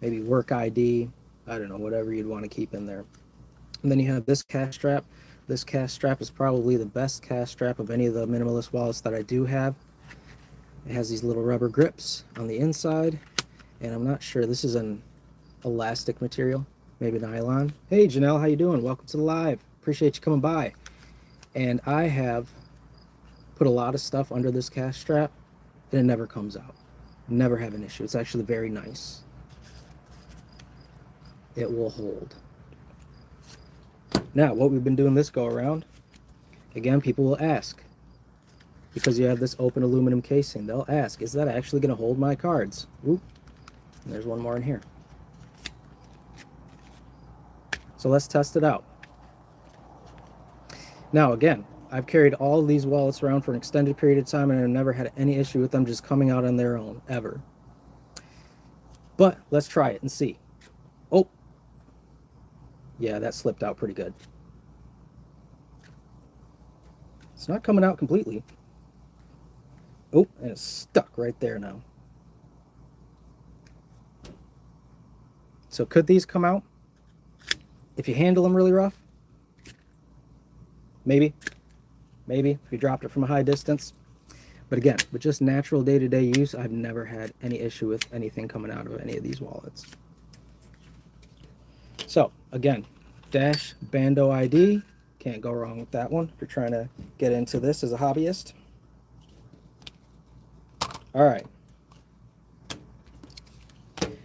maybe work ID. I don't know, whatever you'd want to keep in there. And then you have this cash strap. This cash strap is probably the best cash strap of any of the minimalist wallets that I do have. It has these little rubber grips on the inside, and I'm not sure, this is an elastic material, maybe nylon. Hey Janelle, how you doing? Welcome to the live. Appreciate you coming by. And I have put a lot of stuff under this cash strap, and it never comes out. Never have an issue. It's actually very nice. It will hold. Now, what we've been doing this go around, again, people will ask, because you have this open aluminum casing, they'll ask, is that actually going to hold my cards? Oop, and there's one more in here. So let's test it out. Now, again, I've carried all of these wallets around for an extended period of time, and I've never had any issue with them just coming out on their own, ever. But let's try it and see. Oh, yeah, that slipped out pretty good. It's not coming out completely. Oh, and it's stuck right there now. So could these come out if you handle them really rough? Maybe if you dropped it from a high distance. But again, with just natural day-to-day use, I've never had any issue with anything coming out of any of these wallets. So again, Dash Bando ID, can't go wrong with that one if you're trying to get into this as a hobbyist. All right. Again,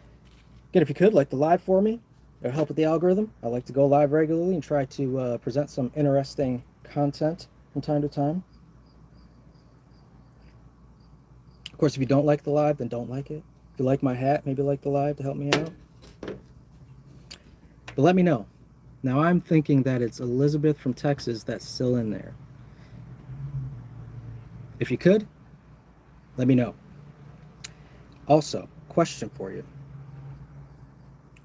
if you could, like the live for me, it'll help with the algorithm. I like to go live regularly and try to present some interesting content from time to time. Of course, if you don't like the live, then don't like it. If you like my hat, maybe like the live to help me out. But let me know. Now I'm thinking that it's Elizabeth from Texas that's still in there. If you could, let me know. Also, question for you.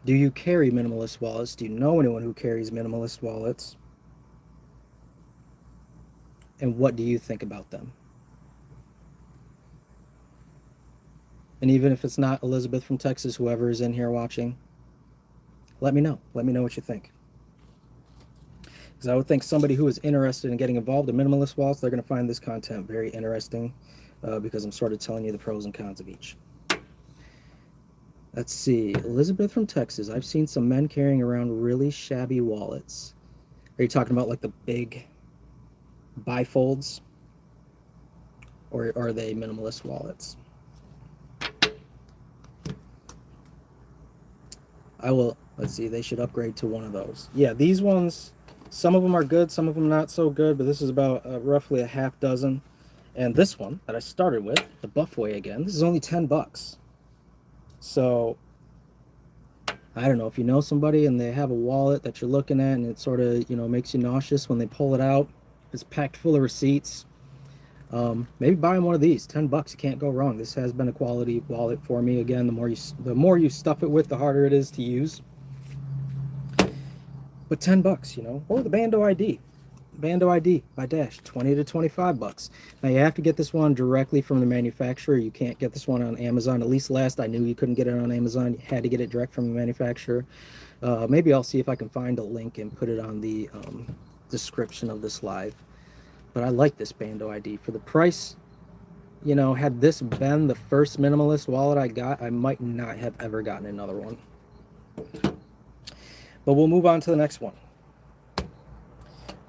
Do you carry minimalist wallets? Do you know anyone who carries minimalist wallets? And what do you think about them? And even if it's not Elizabeth from Texas, whoever is in here watching, let me know. Let me know what you think. Because I would think somebody who is interested in getting involved in minimalist wallets, they're going to find this content very interesting because I'm sort of telling you the pros and cons of each. Let's see. Elizabeth from Texas. I've seen some men carrying around really shabby wallets. Are you talking about like the big bifolds? Or are they minimalist wallets? I will, let's see, they should upgrade to one of those. Yeah, these ones, some of them are good, some of them not so good, but this is about roughly a half dozen. And this one that I started with, the Buffway again, this is only 10 bucks. So I don't know if you know somebody and they have a wallet that you're looking at and it sort of, makes you nauseous when they pull it out. It's packed full of receipts. Maybe buy them one of these. 10 bucks, you can't go wrong. This has been a quality wallet for me. Again, the more you stuff it with, the harder it is to use. But 10 bucks, or the Bando ID. Bando ID by Dash, 20 to 25 bucks. Now you have to get this one directly from the manufacturer. You can't get this one on Amazon. At least last I knew you couldn't get it on Amazon. You had to get it direct from the manufacturer. Maybe I'll see if I can find a link and put it on the description of this live. But I like this Bando ID. For the price, had this been the first minimalist wallet I got, I might not have ever gotten another one. But we'll move on to the next one.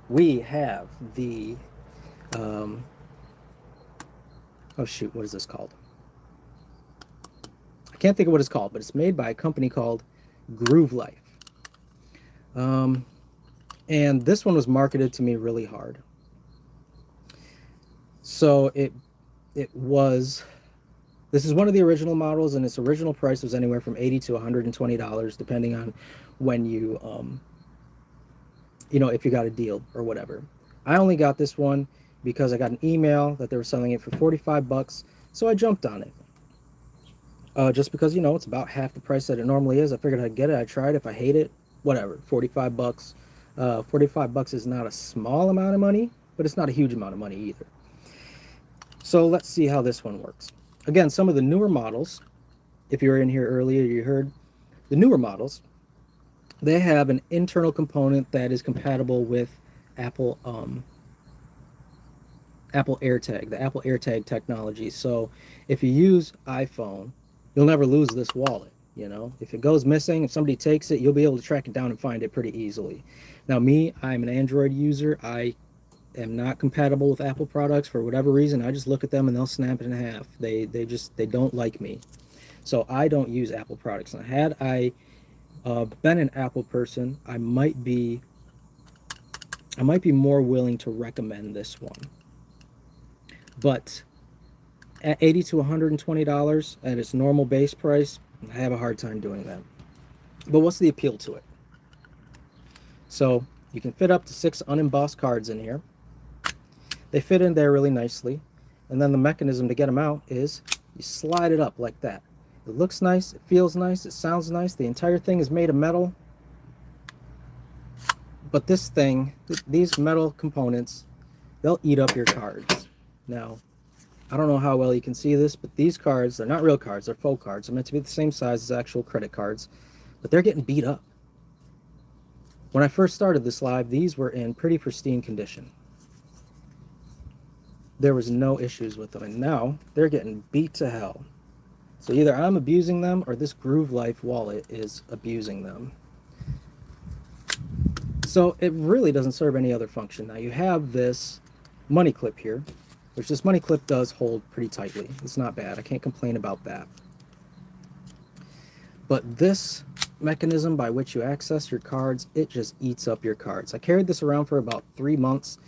We have the, oh shoot, what is this called? I can't think of what it's called, but it's made by a company called Groove Life. And this one was marketed to me really hard. So this is one of the original models, and its original price was anywhere from $80 to $120, depending on when you, if you got a deal or whatever. I only got this one because I got an email that they were selling it for 45 bucks, so I jumped on it. Just because, it's about half the price that it normally is. I figured I'd get it. I tried. If I hate it, whatever. 45 bucks. 45 bucks is not a small amount of money, but it's not a huge amount of money either. So let's see how this one works. Again, some of the newer models, if you were in here earlier, you heard the newer models, they have an internal component that is compatible with Apple AirTag, the Apple AirTag technology. So if you use iPhone, you'll never lose this wallet. If it goes missing, if somebody takes it, you'll be able to track it down and find it pretty easily. Now me, I'm an Android user. I am not compatible with Apple products for whatever reason. I just look at them and they'll snap it in half. They don't like me. So I don't use Apple products. Now, had I been an Apple person, I might be more willing to recommend this one. But at $80 to $120 at its normal base price, I have a hard time doing that. But what's the appeal to it? So you can fit up to 6 unembossed cards in here. They fit in there really nicely. And then the mechanism to get them out is you slide it up like that. It looks nice, it feels nice, it sounds nice. The entire thing is made of metal. But this thing, these metal components, they'll eat up your cards. Now, I don't know how well you can see this, but these cards, they're not real cards, they're faux cards. They're meant to be the same size as actual credit cards, but they're getting beat up. When I first started this live, these were in pretty pristine condition. There was no issues with them, and now they're getting beat to hell. So either I'm abusing them or this Groove Life wallet is abusing them. So it really doesn't serve any other function. Now you have this money clip here, which this money clip does hold pretty tightly. It's not bad. I can't complain about that. But this mechanism by which you access your cards, it just eats up your cards. I carried this around for about 3 months,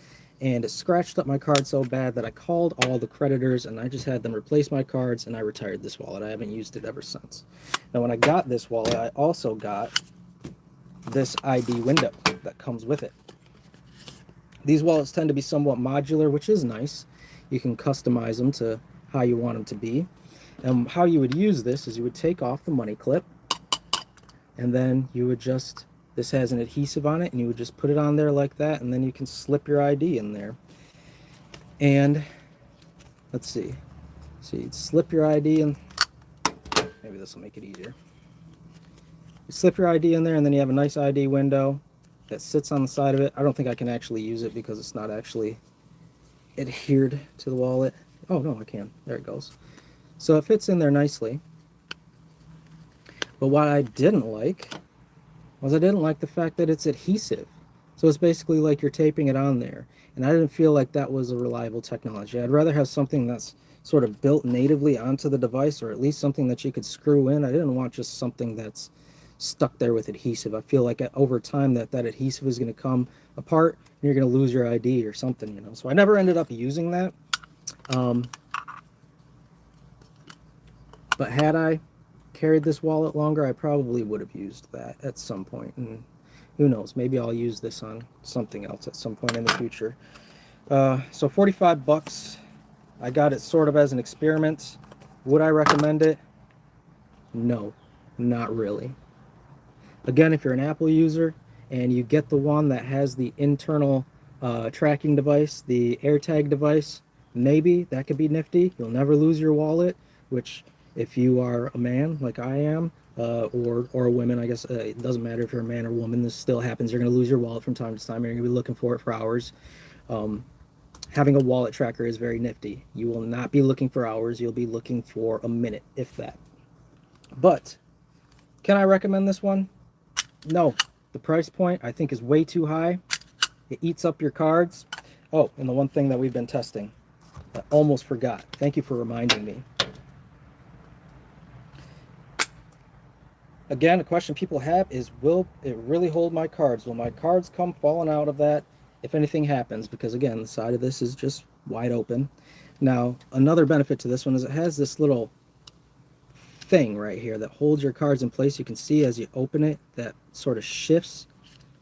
and it scratched up my card so bad that I called all the creditors and I just had them replace my cards, and I retired this wallet. I haven't used it ever since. Now when I got this wallet, I also got this ID window that comes with it. These wallets tend to be somewhat modular, which is nice. You can customize them to how you want them to be. And how you would use this is you would take off the money clip, and then you would just, this has an adhesive on it, and you would just put it on there like that, and then you can slip your ID in there. And let's see. So you'd slip your ID in, maybe this will make it easier. You slip your ID in there, and then you have a nice ID window that sits on the side of it. I don't think I can actually use it because it's not actually adhered to the wallet. Oh no, I can. There it goes. So it fits in there nicely. But what I didn't like was I didn't like the fact that it's adhesive. So it's basically like you're taping it on there. And I didn't feel like that was a reliable technology. I'd rather have something that's sort of built natively onto the device, or at least something that you could screw in. I didn't want just something that's stuck there with adhesive. I feel like over time that adhesive is going to come apart and you're going to lose your ID or something, you know. So I never ended up using that. But had I carried this wallet longer, I probably would have used that at some point. And who knows, maybe I'll use this on something else at some point in the future. So 45 bucks. I got it sort of as an experiment. Would I recommend it? No, not really. Again, if you're an Apple user and you get the one that has the internal tracking device, the AirTag device, maybe that could be nifty. You'll never lose your wallet, which if you are a man like I am, or a woman, I guess it doesn't matter if you're a man or woman, this still happens. You're going to lose your wallet from time to time. You're going to be looking for it for hours. Having a wallet tracker is very nifty. You will not be looking for hours. You'll be looking for a minute, if that. But can I recommend this one? No. The price point I think is way too high. It eats up your cards. Oh, and the one thing that we've been testing, I almost forgot. Thank you for reminding me. Again, a question people have is, will it really hold my cards? Will my cards come falling out of that if anything happens? Because again, the side of this is just wide open. Now, another benefit to this one is it has this little thing right here that holds your cards in place. You can see as you open it, that sort of shifts,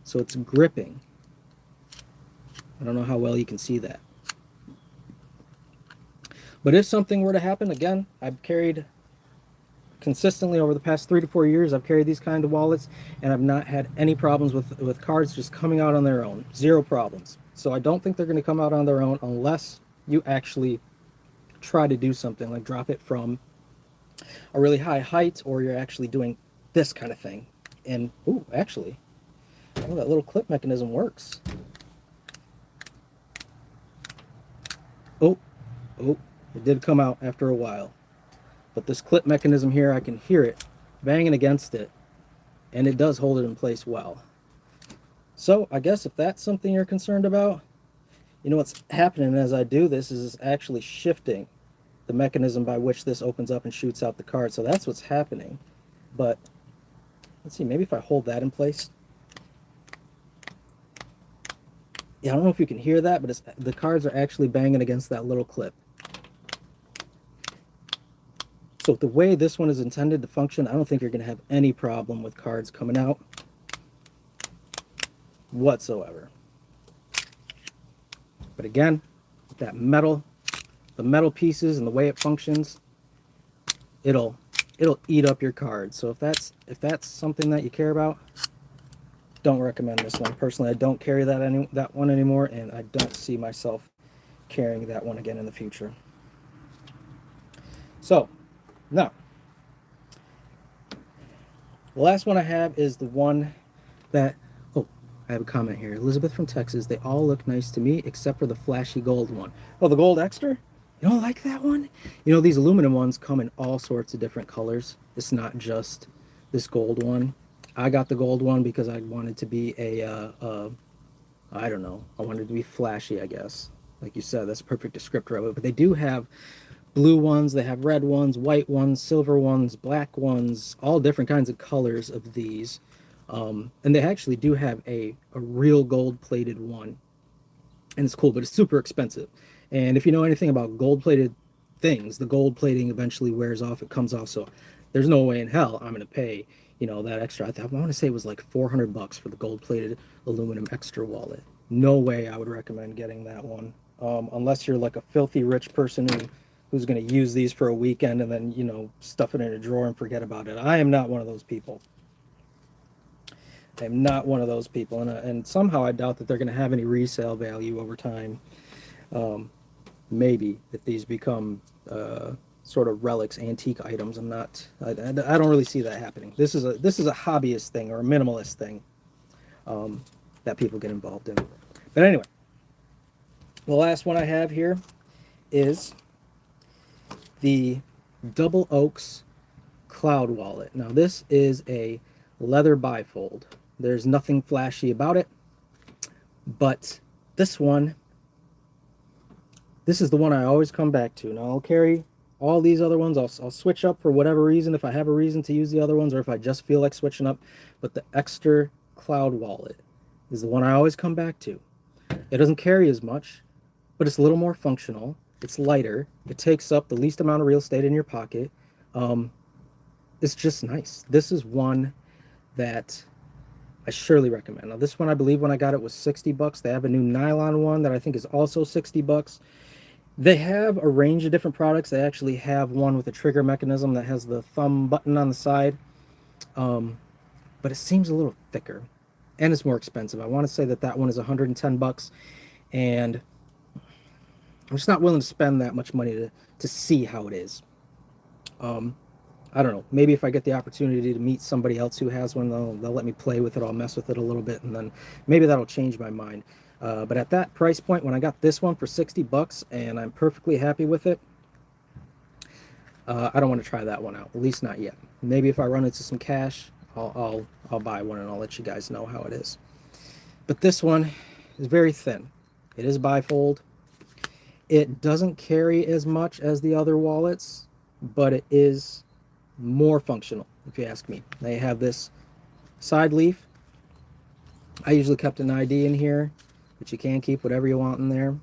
so it's gripping. I don't know how well you can see that. But if something were to happen, again, I've carried consistently over the past 3 to 4 years, I've carried these kind of wallets and I've not had any problems with cards just coming out on their own. Zero problems. So I don't think they're going to come out on their own unless you actually try to do something like drop it from a really high height, or you're actually doing this kind of thing. And ooh, actually, oh, that little clip mechanism works. Oh, it did come out after a while. But this clip mechanism here, I can hear it banging against it, and it does hold it in place well. So I guess if that's something you're concerned about, you know what's happening as I do this is it's actually shifting the mechanism by which this opens up and shoots out the card. So that's what's happening. But let's see, maybe if I hold that in place. Yeah, I don't know if you can hear that, but the cards are actually banging against that little clip. So the way this one is intended to function, I don't think you're going to have any problem with cards coming out whatsoever. But again, that metal, the metal pieces and the way it functions, it'll eat up your cards. So if that's something that you care about, don't recommend this one. Personally, I don't carry that one anymore, and I don't see myself carrying that one again in the future. So now, the last one I have is the one that, oh, I have a comment here. Elizabeth from Texas, they all look nice to me except for the flashy gold one. Oh, the gold extra? You don't like that one? You know, these aluminum ones come in all sorts of different colors. It's not just this gold one. I got the gold one because I wanted to be I don't know, I wanted to be flashy, I guess. Like you said, that's a perfect descriptor of it. But they do have blue ones, they have red ones, white ones, silver ones, black ones, all different kinds of colors of these. And they actually do have a real gold-plated one. And it's cool, but it's super expensive. And if you know anything about gold-plated things, the gold plating eventually wears off, it comes off. So there's no way in hell I'm going to pay, you know, that extra. I want to say it was like $400 for the gold-plated aluminum extra wallet. No way I would recommend getting that one. Unless you're like a filthy rich person who's going to use these for a weekend and then, you know, stuff it in a drawer and forget about it. I am not one of those people. I am not one of those people. And somehow I doubt that they're going to have any resale value over time. Maybe if these become sort of relics, antique items. I don't really see that happening. This is a hobbyist thing or a minimalist thing that people get involved in. But anyway, the last one I have here is the Double Oaks Cloud Wallet. Now this is a leather bifold. There's nothing flashy about it, but this is the one I always come back to. Now I'll carry all these other ones, I'll switch up for whatever reason, if I have a reason to use the other ones or if I just feel like switching up. But the extra cloud wallet is the one I always come back to. It doesn't carry as much, but it's a little more functional. It's lighter. It takes up the least amount of real estate in your pocket. It's just nice. This is one that I surely recommend. Now, this one, I believe when I got it was 60 bucks. They have a new nylon one that I think is also 60 bucks. They have a range of different products. They actually have one with a trigger mechanism that has the thumb button on the side. But it seems a little thicker and it's more expensive. I want to say that that one is 110 bucks, and I'm just not willing to spend that much money to see how it is. I don't know. Maybe if I get the opportunity to meet somebody else who has one, they'll let me play with it. I'll mess with it a little bit, and then maybe that'll change my mind. But at that price point, when I got this one for 60 bucks and I'm perfectly happy with it, I don't want to try that one out, at least not yet. Maybe if I run into some cash, I'll buy one and I'll let you guys know how it is. But this one is very thin. It is bifold. It doesn't carry as much as the other wallets, but it is more functional, if you ask me. They have this side leaf. I usually kept an ID in here, but you can keep whatever you want in there.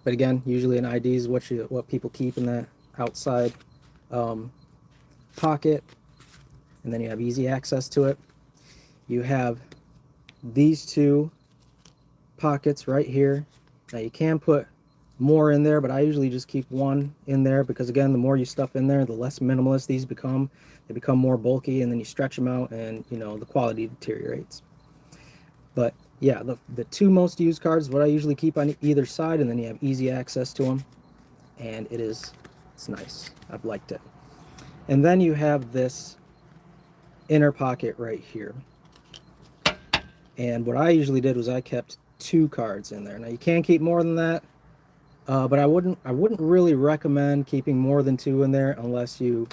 But again, usually an ID is what people keep in that outside pocket, and then you have easy access to it. You have these two pockets right here. Now you can put more in there, but I usually just keep one in there because, again, the more you stuff in there, the less minimalist these become. They become more bulky, and then you stretch them out and, you know, the quality deteriorates. But yeah, the two most used cards, what I usually keep on either side, and then you have easy access to them, and it's nice. I've liked it. And then you have this inner pocket right here. And what I usually did was I kept 2 cards in there. Now you can keep more than that, but I wouldn't really recommend keeping more than 2 in there unless you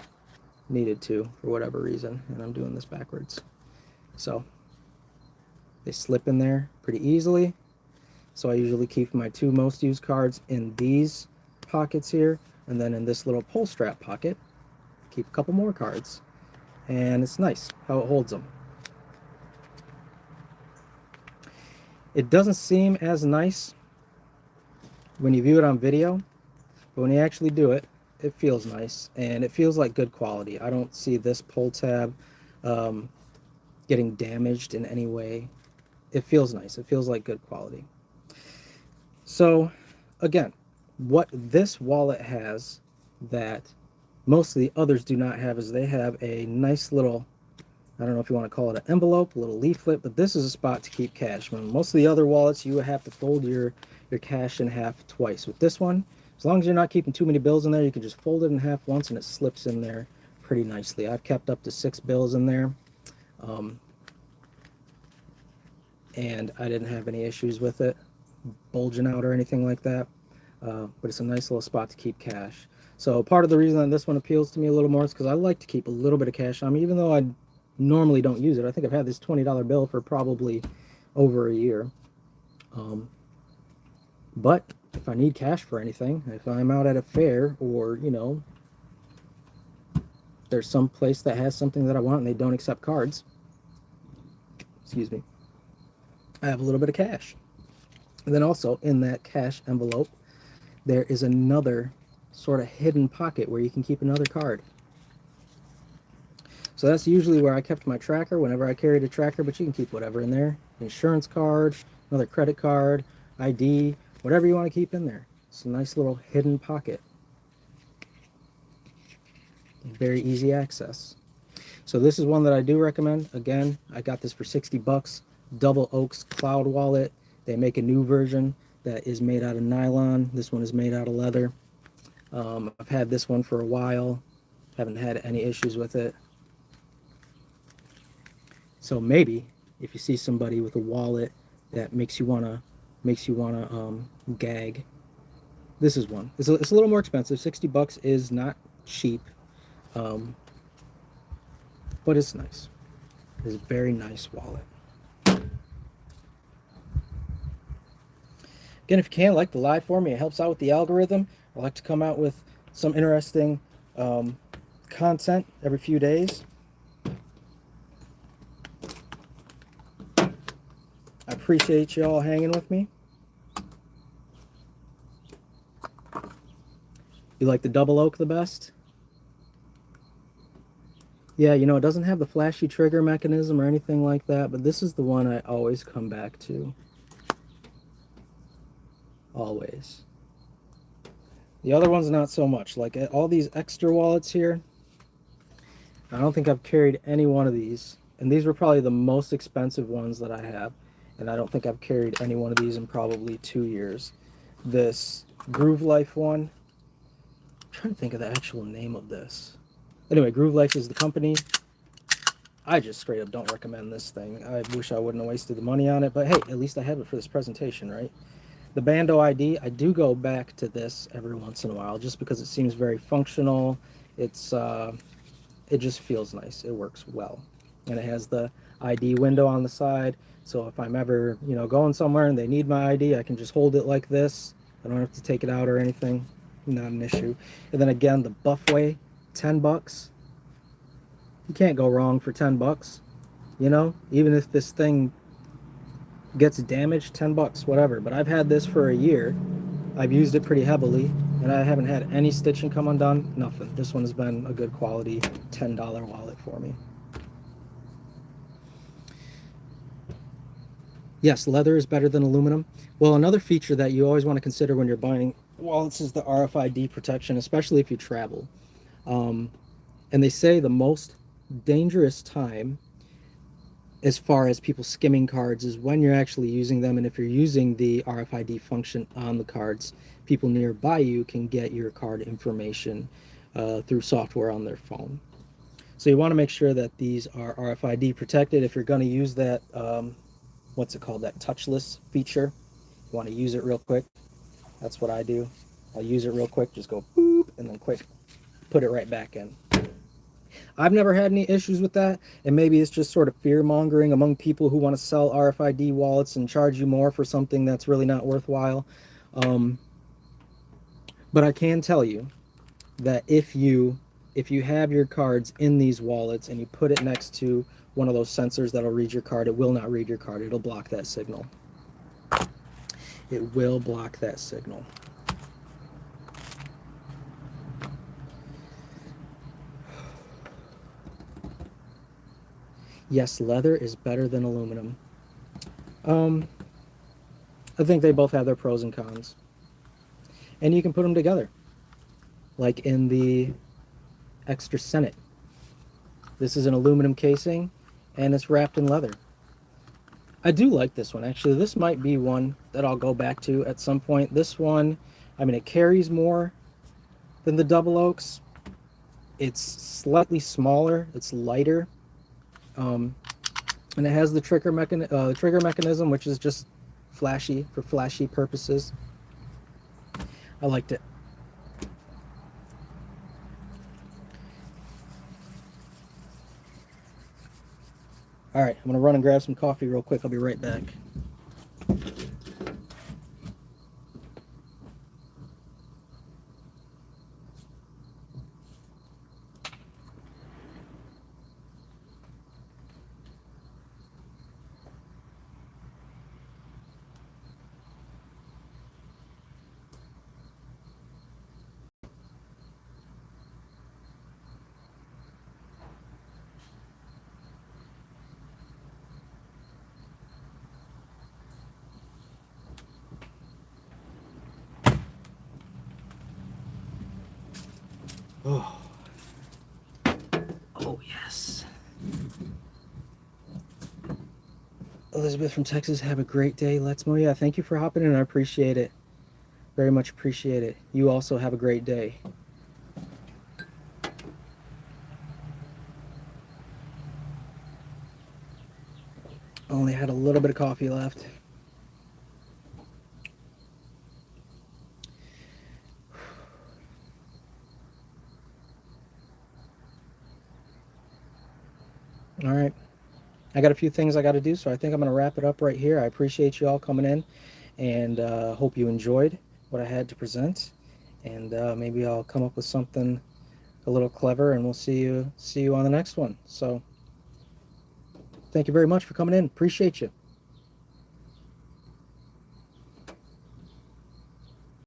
needed to for whatever reason. And I'm doing this backwards. So they slip in there pretty easily. So I usually keep my 2 most used cards in these pockets here, and then in this little pull strap pocket, keep a couple more cards. And it's nice how it holds them. It doesn't seem as nice when you view it on video, but when you actually do it, it feels nice, and it feels like good quality. I don't see this pull tab getting damaged in any way. It feels nice. It feels like good quality. So again, what this wallet has that most of the others do not have is they have a nice little, I don't know if you want to call it an envelope, a little leaflet, but this is a spot to keep cash. When most of the other wallets, you have to fold your cash in half twice. With this one, as long as you're not keeping too many bills in there, you can just fold it in half once and it slips in there pretty nicely. I've kept up to 6 bills in there, and I didn't have any issues with it bulging out or anything like that. But it's a nice little spot to keep cash. So part of the reason that this one appeals to me a little more is because I like to keep a little bit of cash on me, even though I normally don't use it. I think I've had this $20 bill for probably over a year. But if I need cash for anything, if I'm out at a fair, or, you know, there's some place that has something that I want and they don't accept cards, excuse me, I have a little bit of cash. And then also in that cash envelope, there is another sort of hidden pocket where you can keep another card. So that's usually where I kept my tracker whenever I carried a tracker, but you can keep whatever in there. Insurance card, another credit card, ID, whatever you want to keep in there. It's a nice little hidden pocket. Very easy access. So this is one that I do recommend. Again, I got this for 60 bucks. Double Oaks Cloud Wallet. They make a new version that is made out of nylon. This one is made out of leather. I've had this one for a while. Haven't had any issues with it. So maybe if you see somebody with a wallet that makes you wanna gag, this is one. It's a little more expensive. 60 bucks is not cheap, but it's nice. It's a very nice wallet. Again, if you can, like the live for me. It helps out with the algorithm. I like to come out with some interesting content every few days. I appreciate you all hanging with me. You like the double oak the best? Yeah, you know, it doesn't have the flashy trigger mechanism or anything like that, but this is the one I always come back to. Always. The other one's not so much. Like all these extra wallets here, I don't think I've carried any one of these. And these were probably the most expensive ones that I have. And I don't think I've carried any one of these in probably 2 years. This Groove Life one, I'm trying to think of the actual name of this. Anyway, Groove Life is the company. I just straight up don't recommend this thing. I wish I wouldn't have wasted the money on it, but hey, at least I have it for this presentation, right? The Bando ID, I do go back to this every once in a while just because it seems very functional. It's it just feels nice. It works well. And it has the ID window on the side. So if I'm ever, you know, going somewhere and they need my ID, I can just hold it like this. I don't have to take it out or anything. Not an issue. And then again, the Buffway, 10 bucks. You can't go wrong for 10 bucks. You know, even if this thing gets damaged, 10 bucks, whatever. But I've had this for a year. I've used it pretty heavily, and I haven't had any stitching come undone. Nothing. This one has been a good quality $10 wallet for me. Yes, leather is better than aluminum. Well, another feature that you always want to consider when you're buying wallets is the RFID protection, especially if you travel. And they say the most dangerous time as far as people skimming cards is when you're actually using them, and if you're using the RFID function on the cards, people nearby you can get your card information through software on their phone. So you want to make sure that these are RFID protected. If you're going to use that, what's it called, that touchless feature, you want to use it real quick. That's what I do. I'll use it real quick, just go boop, and then quick put it right back in. I've never had any issues with that, and maybe it's just sort of fear-mongering among people who want to sell RFID wallets and charge you more for something that's really not worthwhile. But I can tell you that if you have your cards in these wallets and you put it next to one of those sensors that'll read your card, it will not read your card. It'll block that signal. It will block that signal. Yes, leather is better than aluminum. I think they both have their pros and cons. And you can put them together. Like in the Extra Senate. This is an aluminum casing, and it's wrapped in leather. I do like this one, actually. This might be one that I'll go back to at some point. This one, I mean, it carries more than the double oaks. It's slightly smaller. It's lighter. And it has the trigger mechanism, which is just flashy for flashy purposes. I liked it. All right, I'm gonna run and grab some coffee real quick. I'll be right back. Oh. Oh, yes. Elizabeth from Texas, have a great day. Let's Mow. Yeah, thank you for hopping in. I appreciate it. Very much appreciate it. You also have a great day. Only had a little bit of coffee left. All right. I got a few things I got to do, so I think I'm going to wrap it up right here. I appreciate you all coming in, and hope you enjoyed what I had to present. and maybe I'll come up with something a little clever, and we'll see you on the next one. So thank you very much for coming in. Appreciate you.